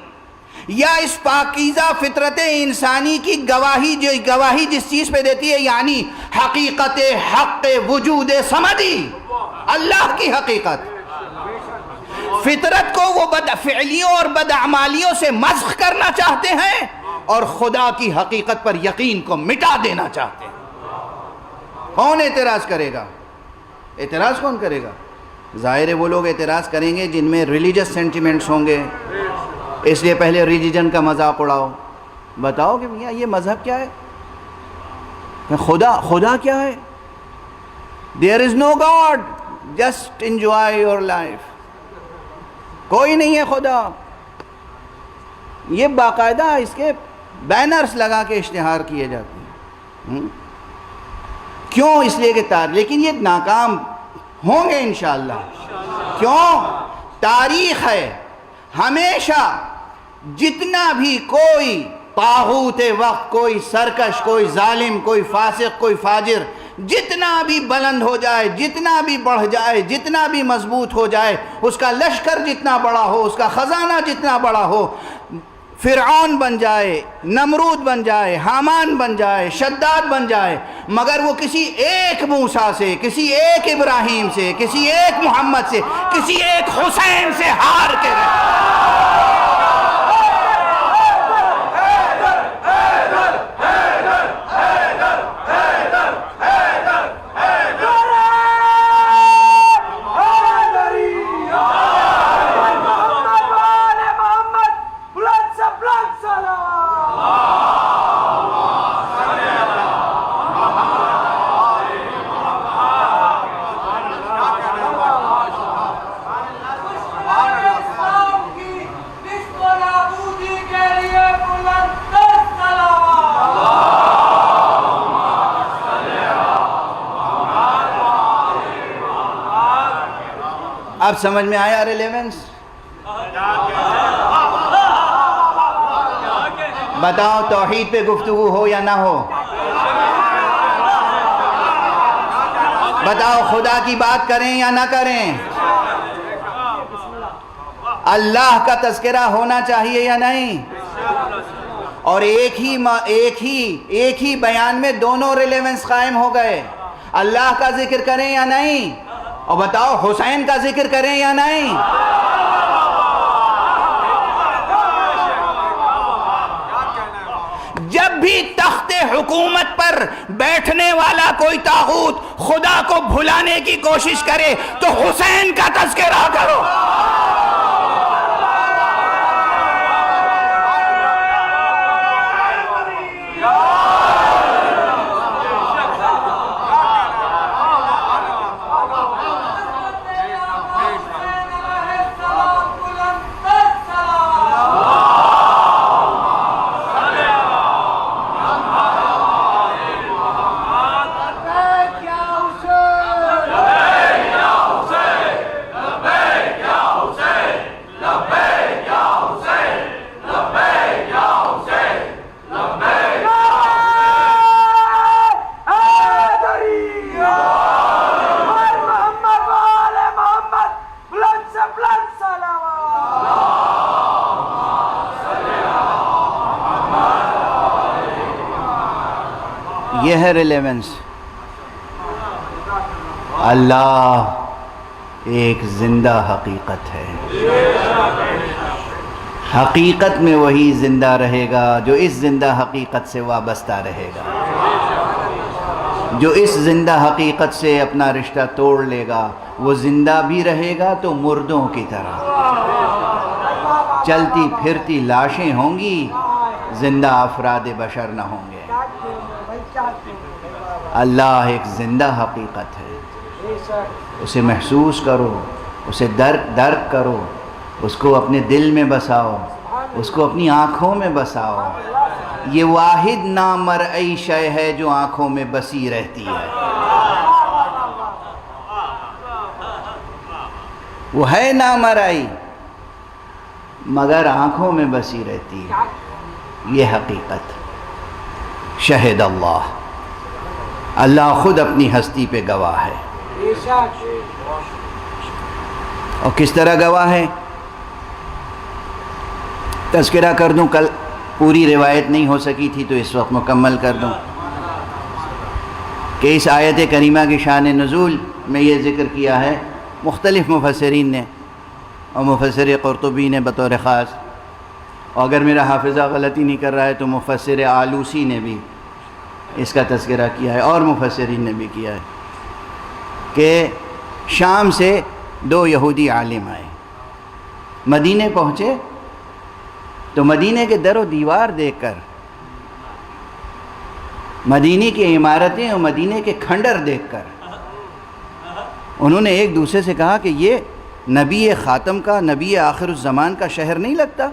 یا اس پاکیزہ فطرت انسانی کی گواہی جس چیز پہ دیتی ہے، یعنی حقیقت حق وجود صمدی، اللہ کی حقیقت۔ فطرت کو وہ بدفعلیوں اور بدعمالیوں سے مسخ کرنا چاہتے ہیں، اور خدا کی حقیقت پر یقین کو مٹا دینا چاہتے ہیں۔ کون اعتراض کرے گا؟ اعتراض کون کرے گا؟ ظاہر ہے وہ لوگ اعتراض کریں گے جن میں ریلیجس سینٹیمنٹس ہوں گے، اس لیے پہلے ریلیجن کا مذاق اڑاؤ، بتاؤ کہ میاں یہ مذہب کیا ہے، خدا کیا ہے؟ There is no God, just enjoy your life۔ کوئی نہیں ہے خدا۔ یہ باقاعدہ اس کے بینرز لگا کے اشتہار کیے جاتے ہیں۔ کیوں؟ اس لیے کہ لیکن یہ ناکام ہوں گے انشاءاللہ۔ کیوں؟ تاریخ ہے، ہمیشہ جتنا بھی کوئی طاغوت وقت، کوئی سرکش، کوئی ظالم، کوئی فاسق، کوئی فاجر، جتنا بھی بلند ہو جائے، جتنا بھی بڑھ جائے، جتنا بھی مضبوط ہو جائے، اس کا لشکر جتنا بڑا ہو، اس کا خزانہ جتنا بڑا ہو، فرعون بن جائے، نمرود بن جائے، حامان بن جائے، شداد بن جائے، مگر وہ کسی ایک موسیٰ سے، کسی ایک ابراہیم سے، کسی ایک محمد سے، کسی ایک حسین سے ہار کے رہے۔ اب سمجھ میں آیا ریلیونس؟ بتاؤ توحید پہ گفتگو ہو یا نہ ہو؟ بتاؤ خدا کی بات کریں یا نہ کریں؟ اللہ کا تذکرہ ہونا چاہیے یا نہیں؟ اور ایک ہی بیان میں دونوں ریلیونس قائم ہو گئے۔ اللہ کا ذکر کریں یا نہیں؟ اور بتاؤ حسین کا ذکر کریں یا نہیں؟ جب بھی تخت حکومت پر بیٹھنے والا کوئی طاغوت خدا کو بھلانے کی کوشش کرے تو حسین کا تذکرہ کرو. یہ ہے ریلیونس. اللہ ایک زندہ حقیقت ہے. حقیقت میں وہی زندہ رہے گا جو اس زندہ حقیقت سے وابستہ رہے گا. جو اس زندہ حقیقت سے اپنا رشتہ توڑ لے گا وہ زندہ بھی رہے گا تو مردوں کی طرح چلتی پھرتی لاشیں ہوں گی، زندہ افراد بشر نہ ہوں گے. اللہ ایک زندہ حقیقت ہے. اسے محسوس کرو، اسے درک کرو، اس کو اپنے دل میں بساؤ، اس کو اپنی آنکھوں میں بساؤ. یہ واحد نامرئی شے ہے جو آنکھوں میں بسی رہتی ہے. وہ ہے نامرئی مگر آنکھوں میں بسی رہتی ہے. یہ حقیقت. شہد اللہ، اللہ خود اپنی ہستی پہ گواہ ہے. اور کس طرح گواہ ہے؟ تذکرہ کر دوں، کل پوری روایت نہیں ہو سکی تھی تو اس وقت مکمل کر دوں کہ اس آیت کریمہ کی شان نزول میں یہ ذکر کیا ہے مختلف مفسرین نے، اور مفسر قرطبی نے بطور خاص، اور اگر میرا حافظہ غلطی نہیں کر رہا ہے تو مفسر آلوسی نے بھی اس کا تذکرہ کیا ہے، اور مفسرین نے بھی کیا ہے کہ شام سے 2 یہودی عالم آئے، مدینے پہنچے تو مدینے کے در و دیوار دیکھ کر، مدینے کی عمارتیں اور مدینے کے کھنڈر دیکھ کر انہوں نے ایک دوسرے سے کہا کہ یہ نبی خاتم کا، نبی آخر الزمان کا شہر نہیں لگتا؟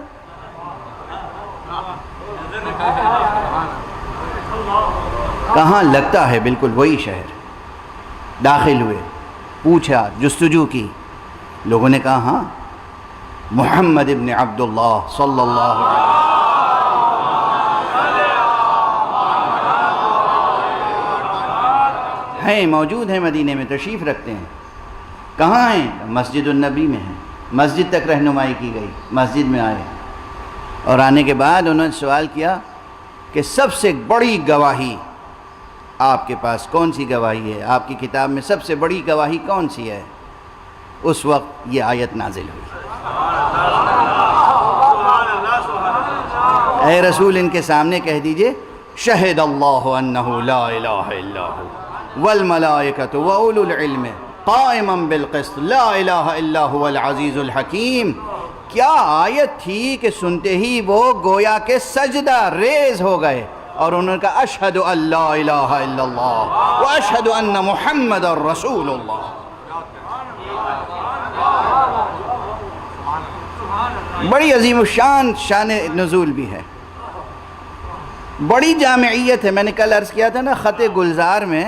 کہاں لگتا ہے، بالکل وہی شہر. داخل ہوئے، پوچھا، جستجو کی، لوگوں نے کہا ہاں محمد ابن عبداللہ صلی اللہ علیہ وسلم ہیں، موجود ہیں، مدینے میں تشریف رکھتے ہیں. کہاں ہیں؟ مسجد النبی میں ہیں. مسجد تک رہنمائی کی گئی، مسجد میں آئے، اور آنے کے بعد انہوں نے سوال کیا کہ سب سے بڑی گواہی آپ کے پاس کون سی گواہی ہے؟ آپ کی کتاب میں سب سے بڑی گواہی کون سی ہے؟ اس وقت یہ آیت نازل ہوئی. اے رسول، ان کے سامنے کہہ دیجئے شہد اللہ انہ لا الہ الا ہو والملائکۃ واولو العلم قائما بالقسط لا الہ الا هو العزیز الحکیم. کیا آیت تھی کہ سنتے ہی وہ گویا کہ سجدہ ریز ہو گئے اور انہوں نے کہا اشہد ان لا الہ الا اللہ واشہد ان محمد رسول اللہ. بڑی عظیم الشان شان نزول بھی ہے، بڑی جامعیت ہے. میں نے کل عرض کیا تھا نا، خط گلزار میں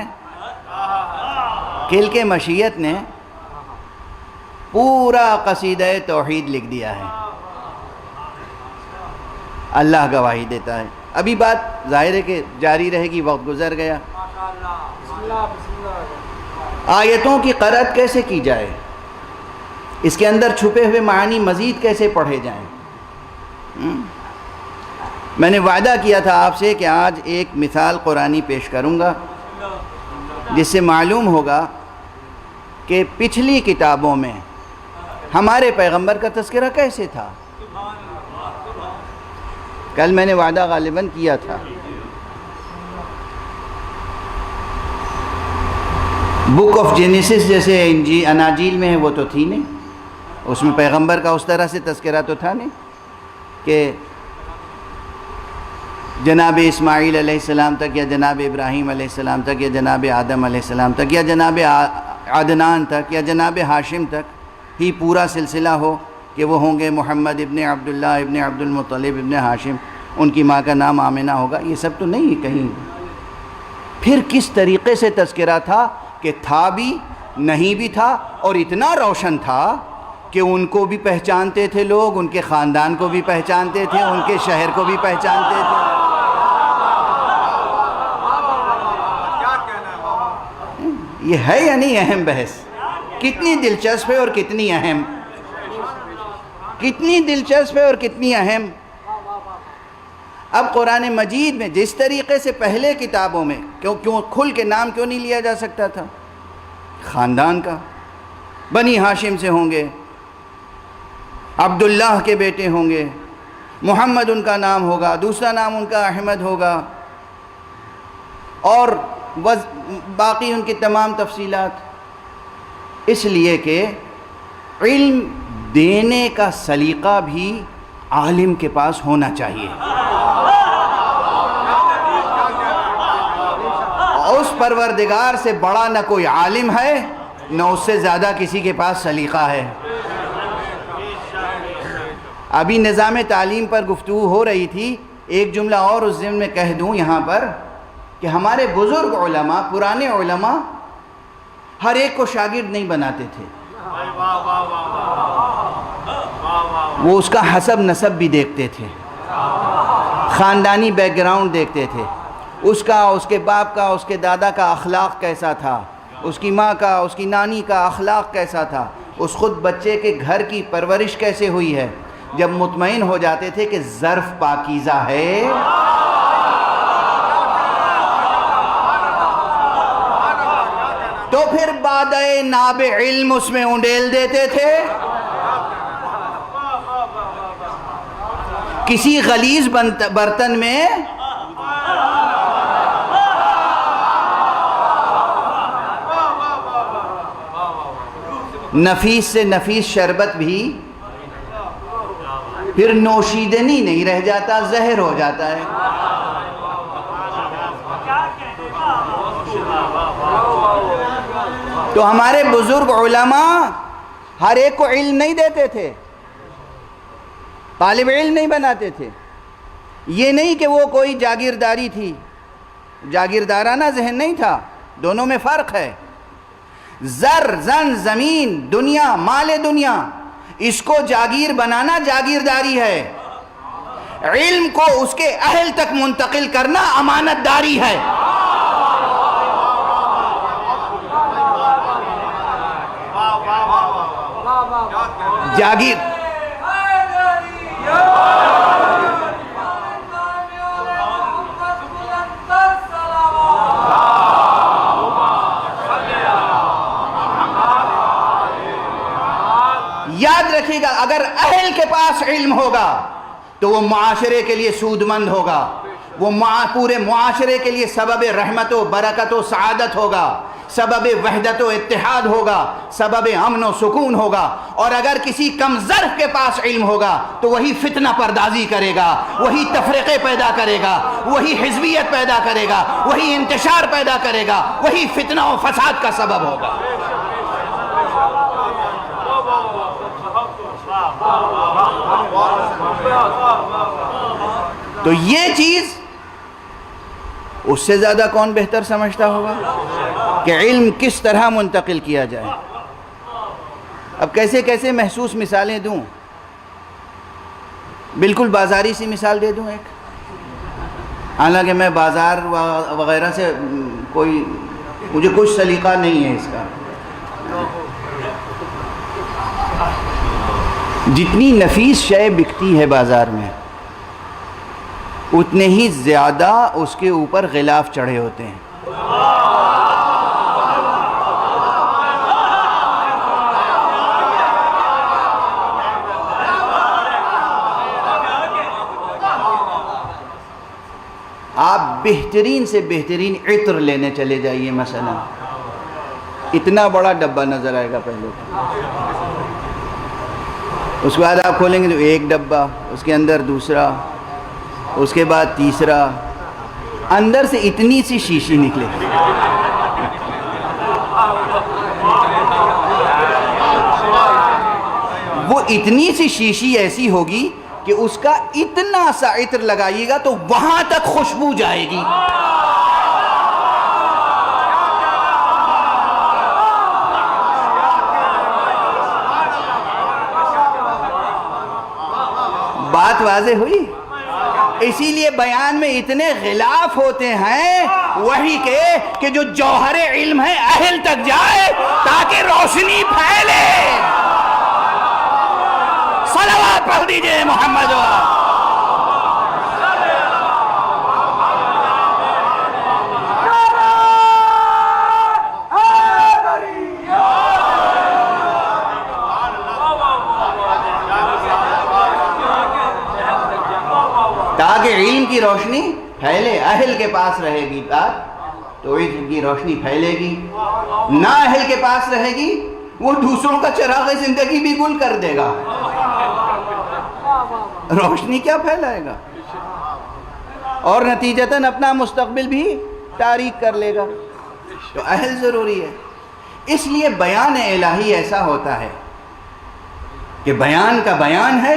کلک مشیت نے پورا قصیدہ توحید لکھ دیا ہے. اللہ گواہی دیتا ہے. ابھی بات ظاہر ہے کہ جاری رہے گی، وقت گزر گیا. آیتوں کی قرأت کیسے کی جائے، اس کے اندر چھپے ہوئے معانی مزید کیسے پڑھے جائیں. میں نے وعدہ کیا تھا آپ سے کہ آج ایک مثال قرآنی پیش کروں گا جس سے معلوم ہوگا کہ پچھلی کتابوں میں ہمارے پیغمبر کا تذکرہ کیسے تھا. کل میں نے وعدہ غالباً کیا تھا بک آف جینیسس جیسے اناجیل میں ہے وہ تو تھی نہیں، اس میں پیغمبر کا اس طرح سے تذکرہ تو تھا نہیں کہ جناب اسماعیل علیہ السلام تک یا جناب ابراہیم علیہ السلام تک یا جناب آدم علیہ السلام تک یا جناب عدنان تک یا جناب ہاشم تک ہی پورا سلسلہ ہو کہ وہ ہوں گے محمد ابن عبداللہ ابن عبد المطلب ابن ہاشم، ان کی ماں کا نام آمنہ ہوگا، یہ سب تو نہیں کہیں۔ پھر کس طریقے سے تذکرہ تھا کہ تھا بھی نہیں بھی تھا، اور اتنا روشن تھا کہ ان کو بھی پہچانتے تھے لوگ، ان کے خاندان کو بھی پہچانتے تھے، ان کے شہر کو بھی پہچانتے تھے۔ یہ ہے یا نہیں اہم بحث؟ کتنی دلچسپ ہے اور کتنی اہم، کتنی دلچسپ ہے اور کتنی اہم۔ اب قرآن مجید میں جس طریقے سے پہلے کتابوں میں کیوں کھل کے نام کیوں نہیں لیا جا سکتا تھا؟ خاندان کا، بنی ہاشم سے ہوں گے، عبداللہ کے بیٹے ہوں گے، محمد ان کا نام ہوگا، دوسرا نام ان کا احمد ہوگا، اور باقی ان کی تمام تفصیلات۔ اس لیے کہ علم دینے کا سلیقہ بھی عالم کے پاس ہونا چاہیے۔ اس پروردگار سے بڑا نہ کوئی عالم ہے، نہ اس سے زیادہ کسی کے پاس سلیقہ ہے۔ ابھی نظام تعلیم پر گفتگو ہو رہی تھی، ایک جملہ اور اس ضمن میں کہہ دوں یہاں پر کہ ہمارے بزرگ علماء، پرانے علماء ہر ایک کو شاگرد نہیں بناتے تھے، وہ اس کا حسب نسب بھی دیکھتے تھے، خاندانی بیک گراؤنڈ دیکھتے تھے، اس کا، اس کے باپ کا، اس کے دادا کا اخلاق کیسا تھا، اس کی ماں کا، اس کی نانی کا اخلاق کیسا تھا، اس خود بچے کے گھر کی پرورش کیسے ہوئی ہے۔ جب مطمئن ہو جاتے تھے کہ ظرف پاکیزہ ہے، تو پھر بادئ ناب علم اس میں انڈیل دیتے تھے۔ کسی غلیظ برتن میں نفیس سے نفیس شربت بھی پھر نوشیدنی نہیں رہ جاتا، زہر ہو جاتا ہے۔ تو ہمارے بزرگ علماء ہر ایک کو علم نہیں دیتے تھے، طالب علم نہیں بناتے تھے۔ یہ نہیں کہ وہ کوئی جاگیرداری تھی، جاگیردارانہ ذہن نہیں تھا، دونوں میں فرق ہے۔ زر، زن، زمین، دنیا، مال دنیا، اس کو جاگیر بنانا جاگیرداری ہے، علم کو اس کے اہل تک منتقل کرنا امانت داری ہے۔ جاگیر یاد رکھیے گا، اگر اہل کے پاس علم ہوگا تو وہ معاشرے کے لیے سود مند ہوگا، وہ پورے معاشرے کے لیے سبب رحمت و برکت و سعادت ہوگا، سبب وحدت و اتحاد ہوگا، سبب امن و سکون ہوگا۔ اور اگر کسی کم ظرف کے پاس علم ہوگا تو وہی فتنہ پردازی کرے گا، وہی تفرقے پیدا کرے گا، وہی حزبیت پیدا کرے گا، وہی انتشار پیدا کرے گا، وہی فتنہ و فساد کا سبب ہوگا۔ تو یہ چیز اس سے زیادہ کون بہتر سمجھتا ہوگا کہ علم کس طرح منتقل کیا جائے۔ اب کیسے کیسے محسوس مثالیں دوں، بالکل بازاری سی مثال دے دوں ایک، حالانکہ میں بازار وغیرہ سے مجھے کچھ سلیقہ نہیں ہے اس کا۔ جتنی نفیس شے بکتی ہے بازار میں، اتنے ہی زیادہ اس کے اوپر غلاف چڑھے ہوتے ہیں۔ آپ بہترین سے بہترین عطر لینے چلے جائیے مثلا، اتنا بڑا ڈبہ نظر آئے گا پہلے، اس کے بعد آپ کھولیں گے تو ایک ڈبہ، اس کے اندر دوسرا، اس کے بعد تیسرا، اندر سے اتنی سی شیشی نکلے گی. وہ اتنی سی شیشی ایسی ہوگی کہ اس کا اتنا سا عطر لگائیے گا تو وہاں تک خوشبو جائے گی. بات واضح ہوئی؟ اسی لیے بیان میں اتنے غلاف ہوتے ہیں وحی کے کہ جو جوہر علم ہے اہل تک جائے تاکہ روشنی پھیلے. صلوات پڑھ دیجئے محمد. تاکہ علم کی روشنی پھیلے. اہل کے پاس رہے گی بات تو علم کی روشنی پھیلے گی، نہ اہل کے پاس رہے گی وہ دوسروں کا چراغ زندگی بھی گل کر دے گا، روشنی کیا پھیلائے گا، اور نتیجتاً اپنا مستقبل بھی تاریک کر لے گا. تو اہل ضروری ہے. اس لیے بیان الہی ایسا ہوتا ہے کہ بیان کا بیان ہے،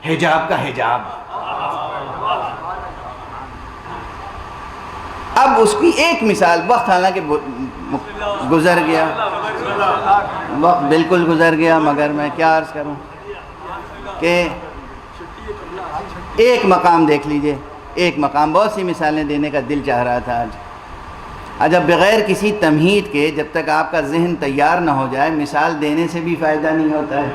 حجاب کا حجاب. اب اس کی ایک مثال، وقت حالانکہ گزر گیا، وقت بالکل گزر گیا، مگر میں کیا عرض کروں کہ ایک مقام دیکھ لیجئے، ایک مقام. بہت سی مثالیں دینے کا دل چاہ رہا تھا آج اب بغیر کسی تمہید کے جب تک آپ کا ذہن تیار نہ ہو جائے مثال دینے سے بھی فائدہ نہیں ہوتا ہے.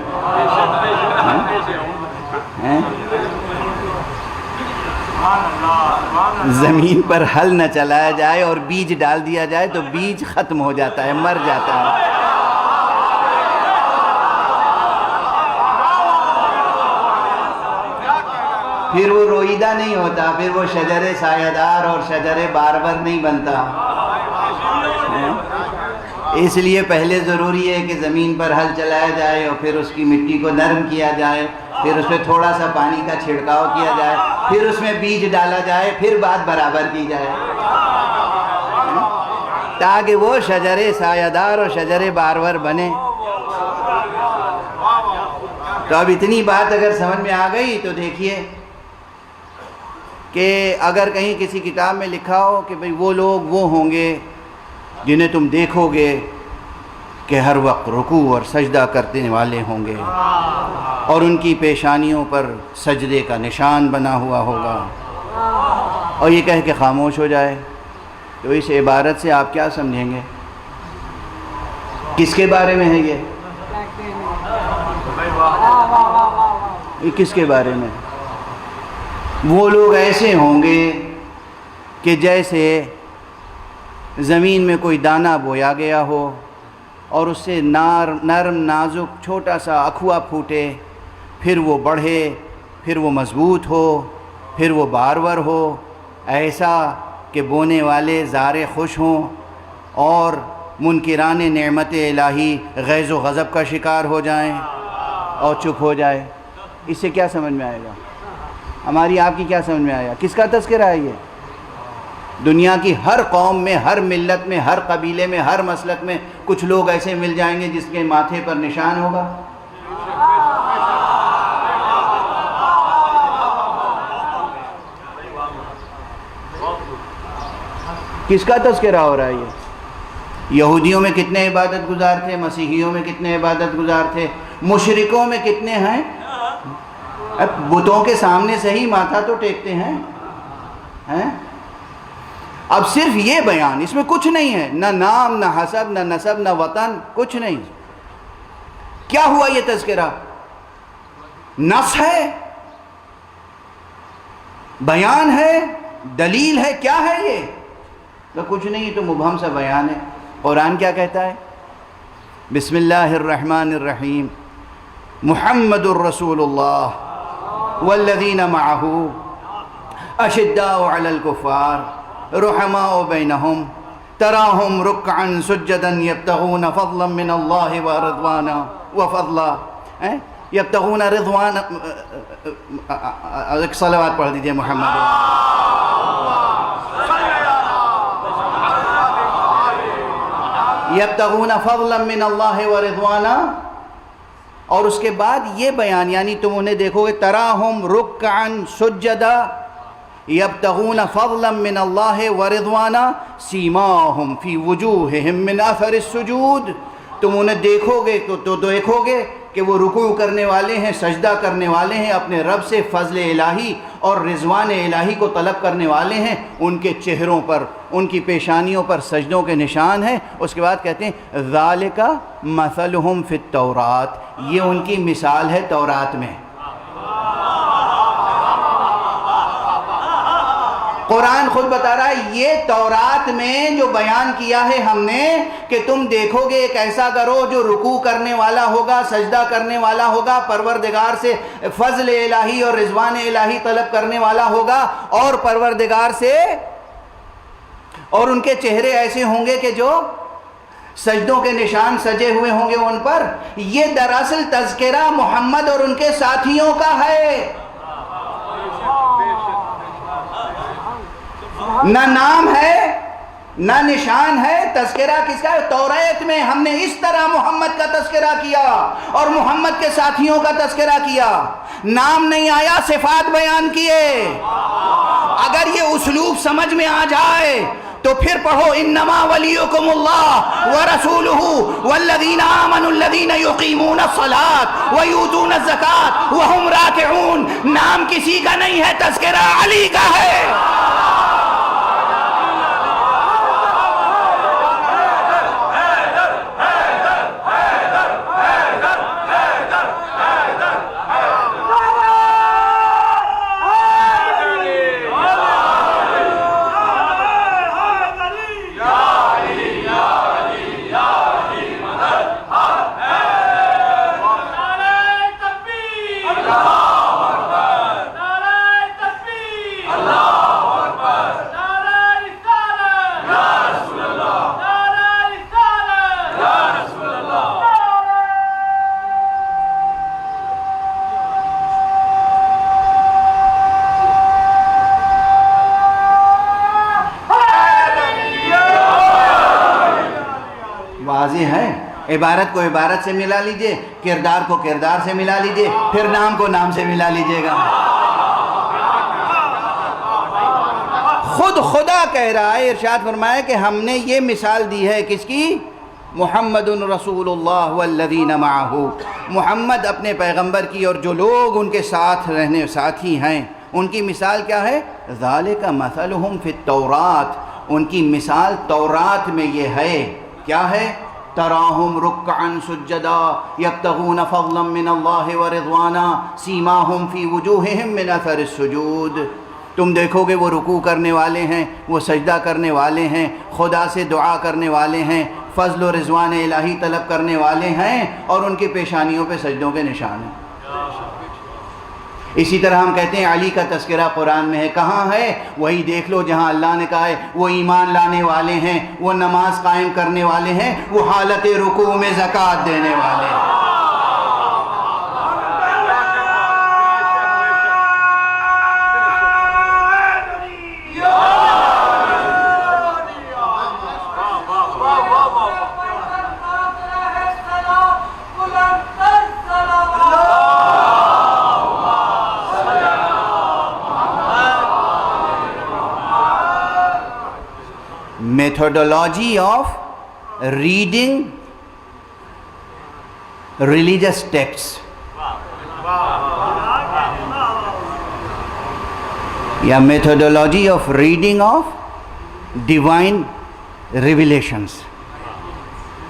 زمین پر ہل نہ چلایا جائے اور بیج ڈال دیا جائے تو بیج ختم ہو جاتا ہے، مر جاتا ہے. پھر وہ روئیدہ نہیں ہوتا، پھر وہ شجر سایہ دار اور شجر بارور نہیں بنتا. اس لیے پہلے ضروری ہے کہ زمین پر ہل چلایا جائے اور پھر اس کی مٹی کو نرم کیا جائے، پھر اس پہ تھوڑا سا پانی کا چھڑکاؤ کیا جائے، پھر اس میں بیج ڈالا جائے، پھر بات برابر کی جائے تاکہ وہ شجر سایہ دار اور شجر بارور بنے. تو اب اتنی بات اگر سمجھ میں آ گئی تو دیکھیے کہ اگر کہیں کسی کتاب میں لکھا ہو کہ بھئی وہ لوگ وہ ہوں گے جنہیں تم دیکھو گے کہ ہر وقت رکوع اور سجدہ کرنے والے ہوں گے اور ان کی پیشانیوں پر سجدے کا نشان بنا ہوا ہوگا، اور یہ کہہ کے خاموش ہو جائے، تو اس عبارت سے آپ کیا سمجھیں گے؟ کس کے بارے میں ہے یہ کس کے بارے میں؟ وہ لوگ ایسے ہوں گے کہ جیسے زمین میں کوئی دانہ بویا گیا ہو اور اس سے نرم نازک چھوٹا سا اخوا پھوٹے، پھر وہ بڑھے، پھر وہ مضبوط ہو، پھر وہ بارور ہو، ایسا کہ بونے والے زارے خوش ہوں اور منکران نعمت الہی غیظ و غضب کا شکار ہو جائیں اور چپ ہو جائے. اس سے کیا سمجھ میں آئے گا؟ ہماری آپ کی کیا سمجھ میں آیا؟ کس کا تذکرہ ہے یہ؟ دنیا کی ہر قوم میں، ہر ملت میں، ہر قبیلے میں، ہر مسلک میں کچھ لوگ ایسے مل جائیں گے جس کے ماتھے پر نشان ہوگا. کس کا تذکرہ ہو رہا ہے یہ؟ یہودیوں میں کتنے عبادت گزار تھے، مسیحیوں میں کتنے عبادت گزار تھے، مشرکوں میں کتنے ہیں؟ بتوں کے سامنے سے ہی ماتھا تو ٹیکتے ہیں. اب صرف یہ بیان، اس میں کچھ نہیں ہے، نہ نام، نہ حسب، نہ نسب، نہ وطن، کچھ نہیں. کیا ہوا یہ تذکرہ؟ نص ہے، بیان ہے، دلیل ہے، کیا ہے یہ؟ تو کچھ نہیں، تو مبہم سا بیان ہے. قرآن کیا کہتا ہے؟ بسم اللہ الرحمن الرحیم، محمد الرسول اللہ والذین معه اشداء علی الکفار رحماء بینہم تراہم رکعا سجدا یبتغون فضلا من اللہ ورضوانا وفضلا، یبتغون رضوان، ایک صلوات پڑھ دیجئے محمد، یبتغون فضلا من اللہ ورضوانا، اور اس کے بعد یہ بیان، یعنی تم انہیں دیکھو گے تراہم رکعا سجدا یبتغون فضلا من اللہ ورضوانا سیماہم فی وجوہہم من اثر السجود، تم انہیں دیکھو گے تو دیکھو گے کہ وہ رکوع کرنے والے ہیں، سجدہ کرنے والے ہیں، اپنے رب سے فضل الہی اور رضوان الہی کو طلب کرنے والے ہیں، ان کے چہروں پر، ان کی پیشانیوں پر سجدوں کے نشان ہیں۔ اس کے بعد کہتے ہیں ذالک مثلہم فی التورات، یہ ان کی مثال ہے تورات میں۔ قرآن خود بتا رہا ہے یہ تورات میں جو بیان کیا ہے ہم نے کہ تم دیکھو گے ایک ایسا گروہ جو رکوع کرنے والا ہوگا، سجدہ کرنے والا ہوگا، پروردگار سے فضل الہی اور رضوان الہی طلب کرنے والا ہوگا، اور پروردگار سے، اور ان کے چہرے ایسے ہوں گے کہ جو سجدوں کے نشان سجے ہوئے ہوں گے ان پر۔ یہ دراصل تذکرہ محمد اور ان کے ساتھیوں کا ہے، نہ نام ہے نہ نشان ہے۔ تذکرہ کس کا ہے؟ توریت میں ہم نے اس طرح محمد کا تذکرہ کیا اور محمد کے ساتھیوں کا تذکرہ کیا، نام نہیں آیا، صفات بیان کیے۔ اگر یہ اسلوب سمجھ میں آ جائے تو پھر پڑھو انما ولیکم اللہ ورسولہ والذین آمنوا الذین یقیمون الصلاۃ ویؤتون الزکاۃ وہم راکعون۔ نام کسی کا نہیں ہے، تذکرہ علی کا ہے۔ عبارت کو عبارت سے ملا لیجئے، کردار کو کردار سے ملا لیجئے، پھر نام کو نام سے ملا لیجئے گا۔ خود خدا کہہ رہا ہے، ارشاد فرمایا کہ ہم نے یہ مثال دی ہے کس کی؟ محمد رسول اللہ والذین معہ، محمد اپنے پیغمبر کی اور جو لوگ ان کے ساتھ رہنے ساتھی ہیں ان کی مثال کیا ہے؟ ذالک مثلہم فی التورات، ان کی مثال تورات میں یہ ہے، کیا ہے؟ تراہم رکعا سجدا یبتغون فضلا من اللہ ورضوانا سیماہم فی وجوہہم من اثر السجود، تم دیکھو گے وہ رکوع کرنے والے ہیں، وہ سجدہ کرنے والے ہیں، خدا سے دعا کرنے والے ہیں، فضل و رضوان الہی طلب کرنے والے ہیں، اور ان کی پیشانیوں پہ سجدوں کے نشان ہیں۔ اسی طرح ہم کہتے ہیں علی کا تذکرہ قرآن میں ہے، کہاں ہے؟ وہی دیکھ لو جہاں اللہ نے کہا ہے وہ ایمان لانے والے ہیں، وہ نماز قائم کرنے والے ہیں، وہ حالت رکوع میں زکوٰۃ دینے والے ہیں۔ Methodology of reading religious texts یا methodology of reading of divine revelations،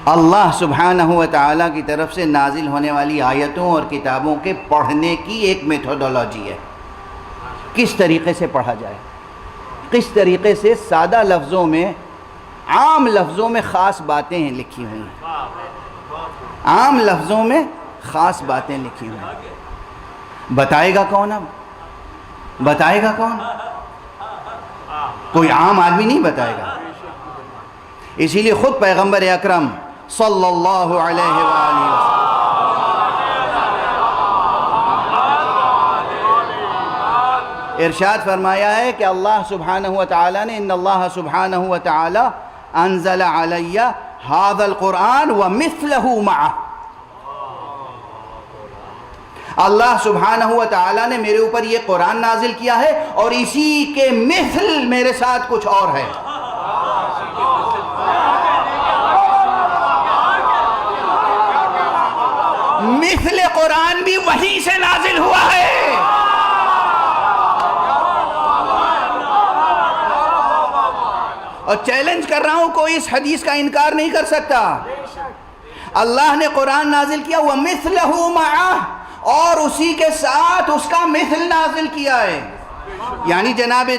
اللہ سبحانہ و تعالیٰ کی طرف سے نازل ہونے والی آیتوں اور کتابوں کے پڑھنے کی ایک میتھوڈولوجی ہے، کس طریقے سے پڑھا جائے، کس طریقے سے سادہ لفظوں میں، عام لفظوں میں خاص باتیں ہیں لکھی ہوئی ہیں، عام لفظوں میں خاص باتیں لکھی ہوئی ہیں۔ بتائے گا کون؟ اب بتائے گا کون؟ کوئی عام آدمی نہیں بتائے گا، اسی لیے خود پیغمبر اکرم صلی اللہ علیہ وآلہ وسلم ارشاد فرمایا ہے کہ اللہ سبحانہ وتعالی نے ان اللہ سبحانہ وتعالی انزل علی هذا القرآن ومثلہ معہ، اللہ سبحانہ وتعالی نے میرے اوپر یہ قرآن نازل کیا ہے اور اسی کے مثل میرے ساتھ کچھ اور ہے۔ مثل قرآن بھی وہیں سے نازل ہوا ہے۔ اور چیلنج کر رہا ہوں، کوئی اس حدیث کا انکار نہیں کر سکتا۔ اللہ نے قرآن نازل کیا وَمِثْلَهُ مَعَهُ، اور اسی کے ساتھ اس کا مثل نازل کیا ہے۔ یعنی جناب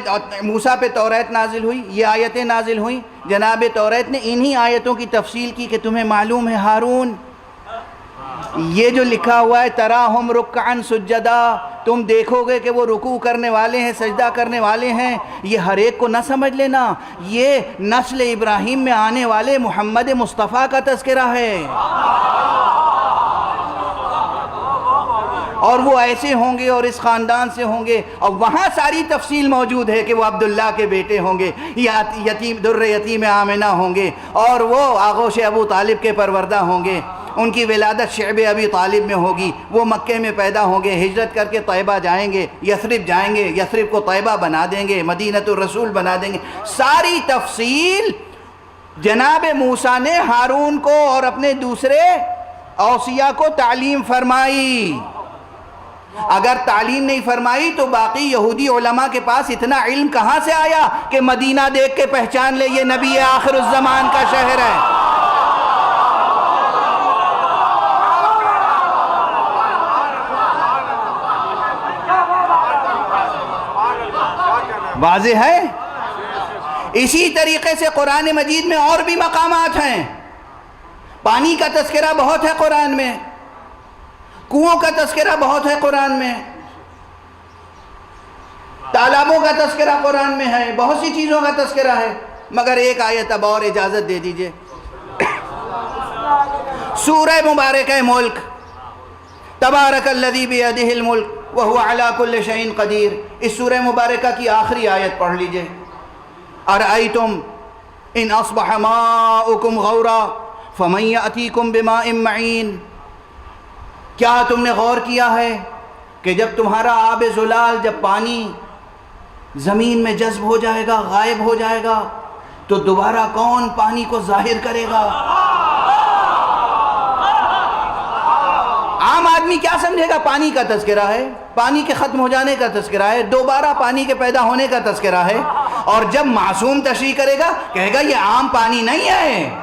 موسیٰ پہ توریت نازل ہوئی، یہ آیتیں نازل ہوئیں، جناب توریت نے انہی آیتوں کی تفصیل کی کہ تمہیں معلوم ہے ہارون، یہ جو لکھا ہوا ہے تراہم رکعن سجدہ، تم دیکھو گے کہ وہ رکوع کرنے والے ہیں، سجدہ کرنے والے ہیں، یہ ہر ایک کو نہ سمجھ لینا، یہ نسل ابراہیم میں آنے والے محمد مصطفیٰ کا تذکرہ ہے، اور وہ ایسے ہوں گے اور اس خاندان سے ہوں گے، اور وہاں ساری تفصیل موجود ہے کہ وہ عبداللہ کے بیٹے ہوں گے، یتیم در یتیم آمنہ ہوں گے، اور وہ آغوش ابو طالب کے پروردہ ہوں گے، ان کی ولادت شعب ابی طالب میں ہوگی، وہ مکے میں پیدا ہوں گے، ہجرت کر کے طیبہ جائیں گے، یثرب جائیں گے، یثرب کو طیبہ بنا دیں گے، مدینۃ الرسول بنا دیں گے، ساری تفصیل جناب موسیٰ نے ہارون کو اور اپنے دوسرے اوصیاء کو تعلیم فرمائی۔ اگر تعلیم نہیں فرمائی تو باقی یہودی علماء کے پاس اتنا علم کہاں سے آیا کہ مدینہ دیکھ کے پہچان لے یہ نبی آخر الزمان کا شہر ہے۔ واضح ہے؟ اسی طریقے سے قرآن مجید میں اور بھی مقامات ہیں، پانی کا تذکرہ بہت ہے قرآن میں، کنووں کا تذکرہ بہت ہے قرآن میں، تالابوں کا تذکرہ قرآن میں ہے، بہت سی چیزوں کا تذکرہ ہے، مگر ایک آیت اب اور اجازت دے دیجئے۔ سورہ مبارکہ ملک، تبارک الذی بیدہ الملک وَهُوَ عَلَى كُلِّ شَيْءٍ قَدِيرٌ، اس سورہ مبارکہ کی آخری آیت پڑھ لیجئے۔ أَرَأَيْتُمْ إِنْ أَصْبَحَ مَاؤُكُمْ غَوْرًا فَمَنْ يَأْتِيكُمْ بِمَاءٍ مَّعِينٍ، کیا تم نے غور کیا ہے کہ جب تمہارا آب زلال، جب پانی زمین میں جذب ہو جائے گا، غائب ہو جائے گا، تو دوبارہ کون پانی کو ظاہر کرے گا؟ عام آدمی کیا سمجھے گا؟ پانی کا تذکرہ ہے، پانی کے ختم ہو جانے کا تذکرہ ہے، دوبارہ پانی کے پیدا ہونے کا تذکرہ ہے، اور جب معصوم تشریح کرے گا کہے گا یہ عام پانی نہیں ہے،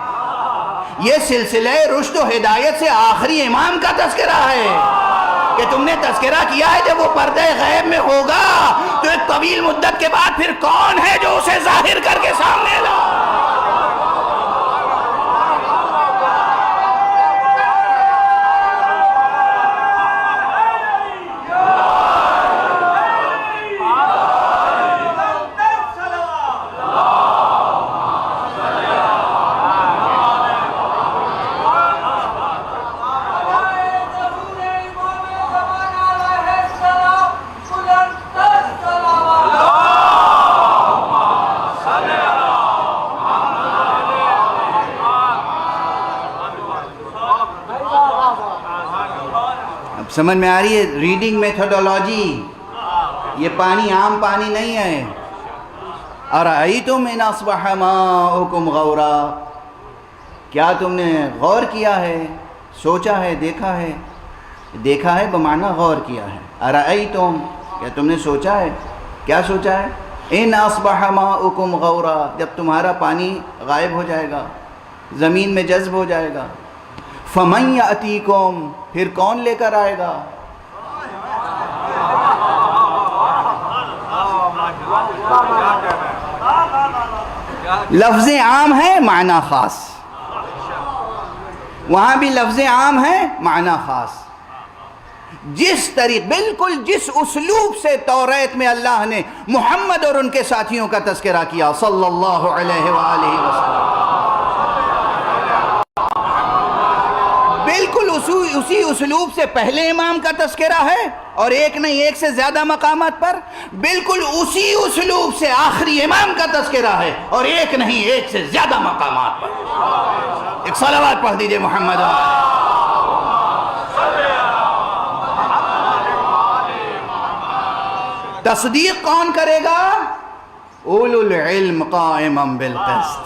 یہ سلسلہ رشد و ہدایت سے آخری امام کا تذکرہ ہے، کہ تم نے تذکرہ کیا ہے جب وہ پردہ غیب میں ہوگا تو ایک طویل مدت کے بعد پھر کون ہے جو اسے ظاہر کر کے سامنے لا؟ سمجھ میں آ رہی ہے؟ ریڈنگ میتھڈولوجی، یہ پانی عام پانی نہیں ہے۔ أَرَأَيْتُمْ إِنْ أَصْبَحَ مَاؤُكُمْ غَوْرًا، کیا تم نے غور کیا ہے، سوچا ہے، دیکھا ہے؟ دیکھا ہے بمعنی غور کیا ہے۔ أَرَأَيْتُمْ، کیا تم نے سوچا ہے؟ کیا سوچا ہے؟ إِنْ أَصْبَحَ مَاؤُكُمْ غَوْرًا، جب تمہارا پانی غائب ہو جائے گا، زمین میں جذب ہو جائے گا، فَمَنْ يَأْتِيكُمْ، پھر کون لے کر آئے گا؟ لفظ عام ہے، معنی خاص، وہاں بھی لفظ عام ہے، معنی خاص۔ جس بالکل جس اسلوب سے توریت میں اللہ نے محمد اور ان کے ساتھیوں کا تذکرہ کیا صلی اللہ علیہ وآلہ وسلم، اسی اسلوب سے پہلے امام کا تذکرہ ہے اور ایک نہیں ایک سے زیادہ مقامات پر، بالکل اسی اسلوب سے آخری امام کا تذکرہ ہے اور ایک نہیں ایک سے زیادہ مقامات پر۔ ایک صلوات پڑھ دیجئے محمد۔ تصدیق کون کرے گا؟ اولو العلم قائما بالقسط،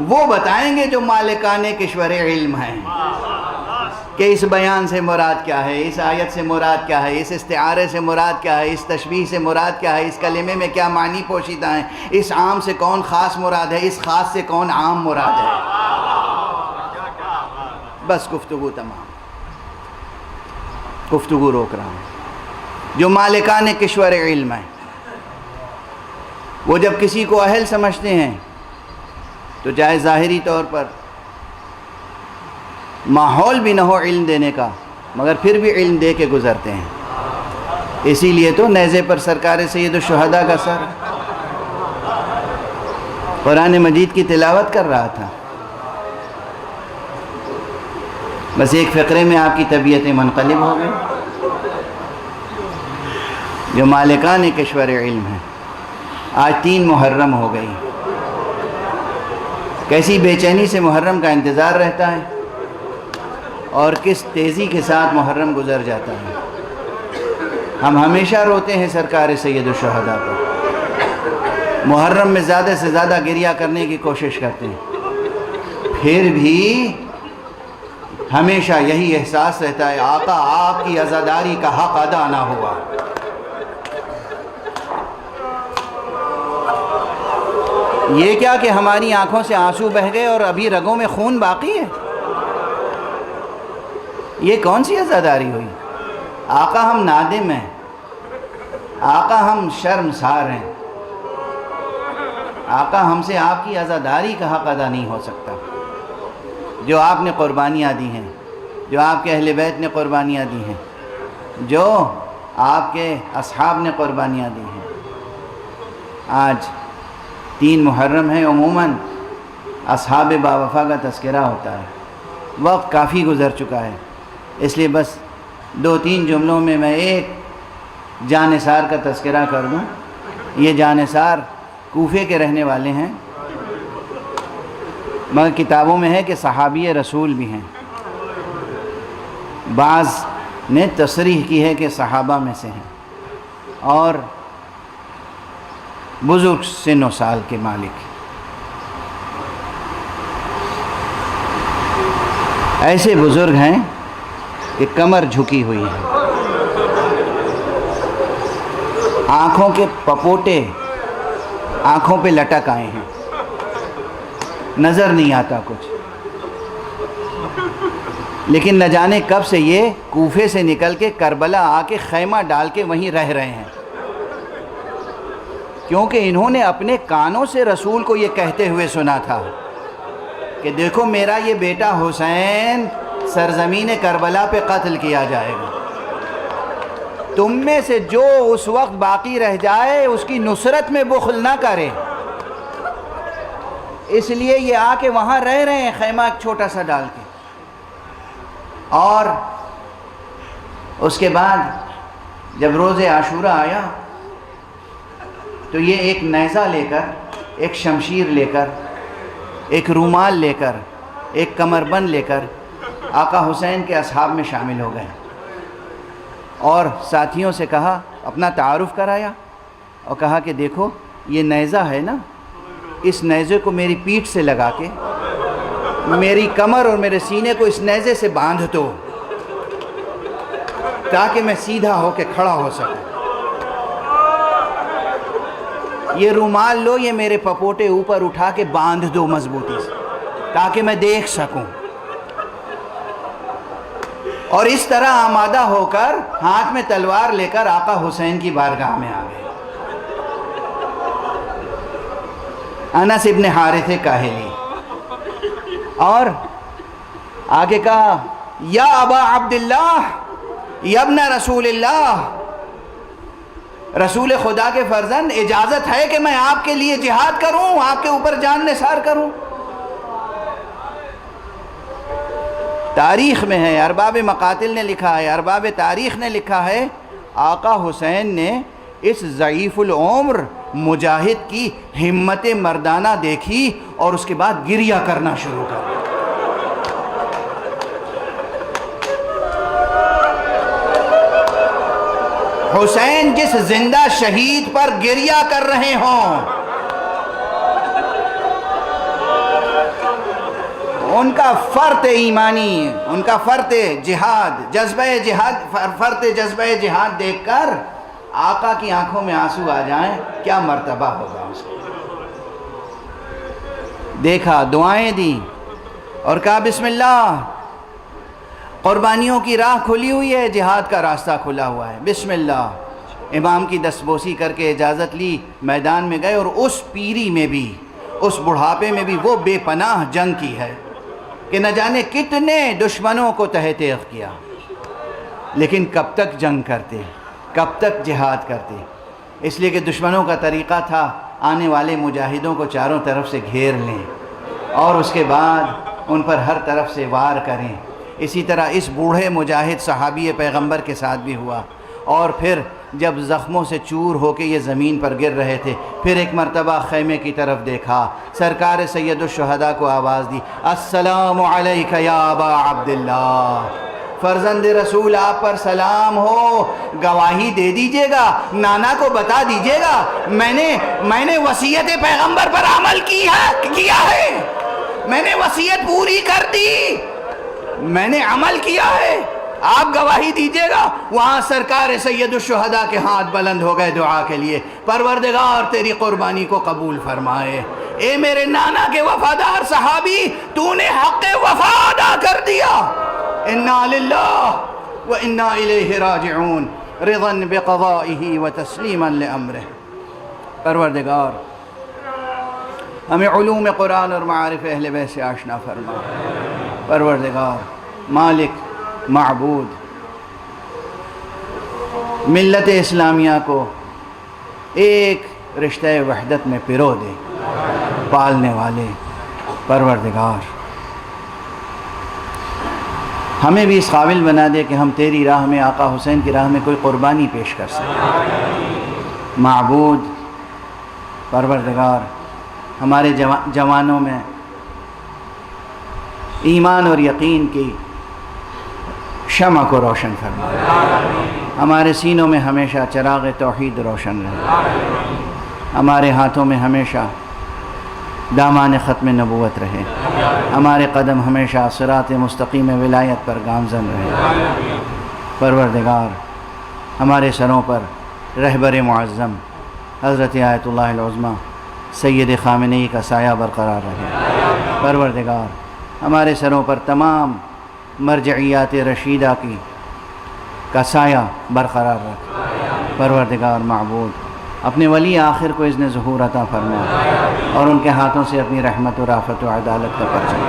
وہ بتائیں گے جو مالکان کشور علم ہیں کہ اس بیان سے مراد کیا ہے، اس آیت سے مراد کیا ہے، اس استعارے سے مراد کیا ہے، اس تشبیہ سے مراد کیا ہے، اس کلمے میں کیا معنی پوشیدہ ہیں، اس عام سے کون خاص مراد ہے، اس خاص سے کون عام مراد ہے۔ بس گفتگو تمام، گفتگو روک رہا ہوں۔ جو مالکان کشور علم ہیں وہ جب کسی کو اہل سمجھتے ہیں تو چاہے ظاہری طور پر ماحول بھی نہ ہو علم دینے کا مگر پھر بھی علم دے کے گزرتے ہیں۔ اسی لیے تو نیزے پر سرکار سید الشہداء کا سر قرآن مجید کی تلاوت کر رہا تھا، بس ایک فقرے میں آپ کی طبیعتیں منقلب ہو گئی۔ جو مالکان کشور علم ہیں، آج 3 محرم ہو گئی، کیسی بے چینی سے محرم کا انتظار رہتا ہے اور کس تیزی کے ساتھ محرم گزر جاتا ہے۔ ہم ہمیشہ روتے ہیں سرکار سید الشہداء پر، محرم میں زیادہ سے زیادہ گریہ کرنے کی کوشش کرتے ہیں، پھر بھی ہمیشہ یہی احساس رہتا ہے آقا آپ کی عزاداری کا حق ادا نہ ہوا۔ یہ کیا کہ ہماری آنکھوں سے آنسو بہہ گئے اور ابھی رگوں میں خون باقی ہے؟ یہ کون سی عزاداری ہوئی؟ آقا ہم نادم ہیں، آقا ہم شرمسار ہیں، آقا ہم سے آپ کی عزاداری کا حق ادا نہیں ہو سکتا۔ جو آپ نے قربانیاں دی ہیں، جو آپ کے اہل بیت نے قربانیاں دی ہیں، جو آپ کے اصحاب نے قربانیاں دی ہیں، آج 3 محرم ہے، عموماً اصحاب باوفا کا تذکرہ ہوتا ہے، وقت کافی گزر چکا ہے، اس لیے بس 2-3 جملوں میں ایک جانثار کا تذکرہ کر دوں۔ یہ جانثار کوفے کے رہنے والے ہیں مگر کتابوں میں ہے کہ صحابی رسول بھی ہیں، بعض نے تصریح کی ہے کہ صحابہ میں سے ہیں، اور بزرگ سن و سال کے مالک، ایسے بزرگ ہیں کہ کمر جھکی ہوئی ہے، آنکھوں کے پپوٹے آنکھوں پہ لٹک آئے ہیں، نظر نہیں آتا کچھ، لیکن نہ جانے کب سے یہ کوفے سے نکل کے کربلا آ کے خیمہ ڈال کے وہیں رہ رہے ہیں، کیونکہ انہوں نے اپنے کانوں سے رسول کو یہ کہتے ہوئے سنا تھا کہ دیکھو میرا یہ بیٹا حسین سرزمین کربلا پہ قتل کیا جائے گا، تم میں سے جو اس وقت باقی رہ جائے اس کی نصرت میں بخل نہ کرے، اس لیے یہ آ کے وہاں رہ رہے ہیں خیمہ ایک چھوٹا سا ڈال کے۔ اور اس کے بعد جب روز عاشورہ آیا تو یہ ایک نیزہ لے کر، ایک شمشیر لے کر، ایک رومال لے کر، ایک کمربند لے کر آقا حسین کے اصحاب میں شامل ہو گئے اور ساتھیوں سے کہا، اپنا تعارف کرایا اور کہا کہ دیکھو یہ نیزہ ہے نا، اس نیزے کو میری پیٹھ سے لگا کے میری کمر اور میرے سینے کو اس نیزے سے باندھ دو تاکہ میں سیدھا ہو کے کھڑا ہو سکوں۔ یہ رومال لو، یہ میرے پپوٹے اوپر اٹھا کے باندھ دو مضبوطی سے تاکہ میں دیکھ سکوں۔ اور اس طرح آمادہ ہو کر ہاتھ میں تلوار لے کر آقا حسین کی بارگاہ میں آ گئے۔ انس ابن حارث کاہلی، اور آگے کہا یا ابا عبداللہ یا ابن رسول اللہ، رسول خدا کے فرزند اجازت ہے کہ میں آپ کے لیے جہاد کروں، آپ کے اوپر جان نثار کروں؟ تاریخ میں ہے، ارباب مقاتل نے لکھا ہے، ارباب تاریخ نے لکھا ہے، آقا حسین نے اس ضعیف العمر مجاہد کی ہمت مردانہ دیکھی اور اس کے بعد گریہ کرنا شروع کر دیا۔ حسین جس زندہ شہید پر گریہ کر رہے ہوں، ان کا فرط ایمانی، ان کا فرط جہاد، جذبہ جہاد، فرط جذبہ جہاد دیکھ کر آقا کی آنکھوں میں آنسو آ جائیں، کیا مرتبہ ہوگا اس کو۔ دیکھا، دعائیں دیں اور کہا بسم اللہ، قربانیوں کی راہ کھلی ہوئی ہے، جہاد کا راستہ کھلا ہوا ہے، بسم اللہ۔ امام کی دستبوسی کر کے اجازت لی، میدان میں گئے، اور اس پیری میں بھی، اس بڑھاپے میں بھی وہ بے پناہ جنگ کی ہے کہ نہ جانے کتنے دشمنوں کو تہ تیغ کیا، لیکن کب تک جنگ کرتے، کب تک جہاد کرتے؟ اس لیے کہ دشمنوں کا طریقہ تھا آنے والے مجاہدوں کو چاروں طرف سے گھیر لیں اور اس کے بعد ان پر ہر طرف سے وار کریں۔ اسی طرح اس بوڑھے مجاہد صحابی پیغمبر کے ساتھ بھی ہوا، اور پھر جب زخموں سے چور ہو کے یہ زمین پر گر رہے تھے، پھر ایک مرتبہ خیمے کی طرف دیکھا، سرکار سید الشہداء کو آواز دی، السلام علیک یا ابا عبداللہ، فرزند رسول آپ پر سلام ہو، گواہی دے دیجئے گا، نانا کو بتا دیجئے گا، میں نے وصیت پیغمبر پر عمل کیا ہے، میں نے وصیت پوری کر دی، میں نے عمل کیا ہے، آپ گواہی دیجئے گا۔ وہاں سرکار سید الشہداء کے ہاتھ بلند ہو گئے دعا کے لیے، پروردگار تیری قربانی کو قبول فرمائے، اے میرے نانا کے وفادار صحابی، تو نے حق وفا ادا کر دیا، انا للہ و انا الیہ راجعون، رضا بقضائہ و تسلیما لامرہ۔ پروردگار ہمیں علوم قرآن اور معارف اہل بیت سے آشنا فرما۔ پروردگار مالک معبود ملت اسلامیہ کو ایک رشتہ وحدت میں پرو دے، پالنے والے پروردگار ہمیں بھی اس قابل بنا دے کہ ہم تیری راہ میں، آقا حسین کی راہ میں کوئی قربانی پیش کر سکیں۔ معبود پروردگار ہمارے جوانوں میں ایمان اور یقین کی شمع کو روشن فرما، ہمارے سینوں میں ہمیشہ چراغ توحید روشن رہے، ہمارے ہاتھوں میں ہمیشہ دامان ختم نبوت رہے، ہمارے قدم ہمیشہ صراط مستقیم ولایت پر گامزن رہے۔ پروردگار ہمارے سروں پر رہبر معظم حضرت آیت اللہ العظمیٰ سید خامنئی کا سایہ برقرار رہے۔ پروردگار ہمارے سروں پر تمام مرجعیات رشیدہ کا سایہ برقرار رکھ۔ پروردگار معبود اپنے ولی آخر کو اذن ظہور عطا فرما اور ان کے ہاتھوں سے اپنی رحمت و رافت و عدالت کا پرچم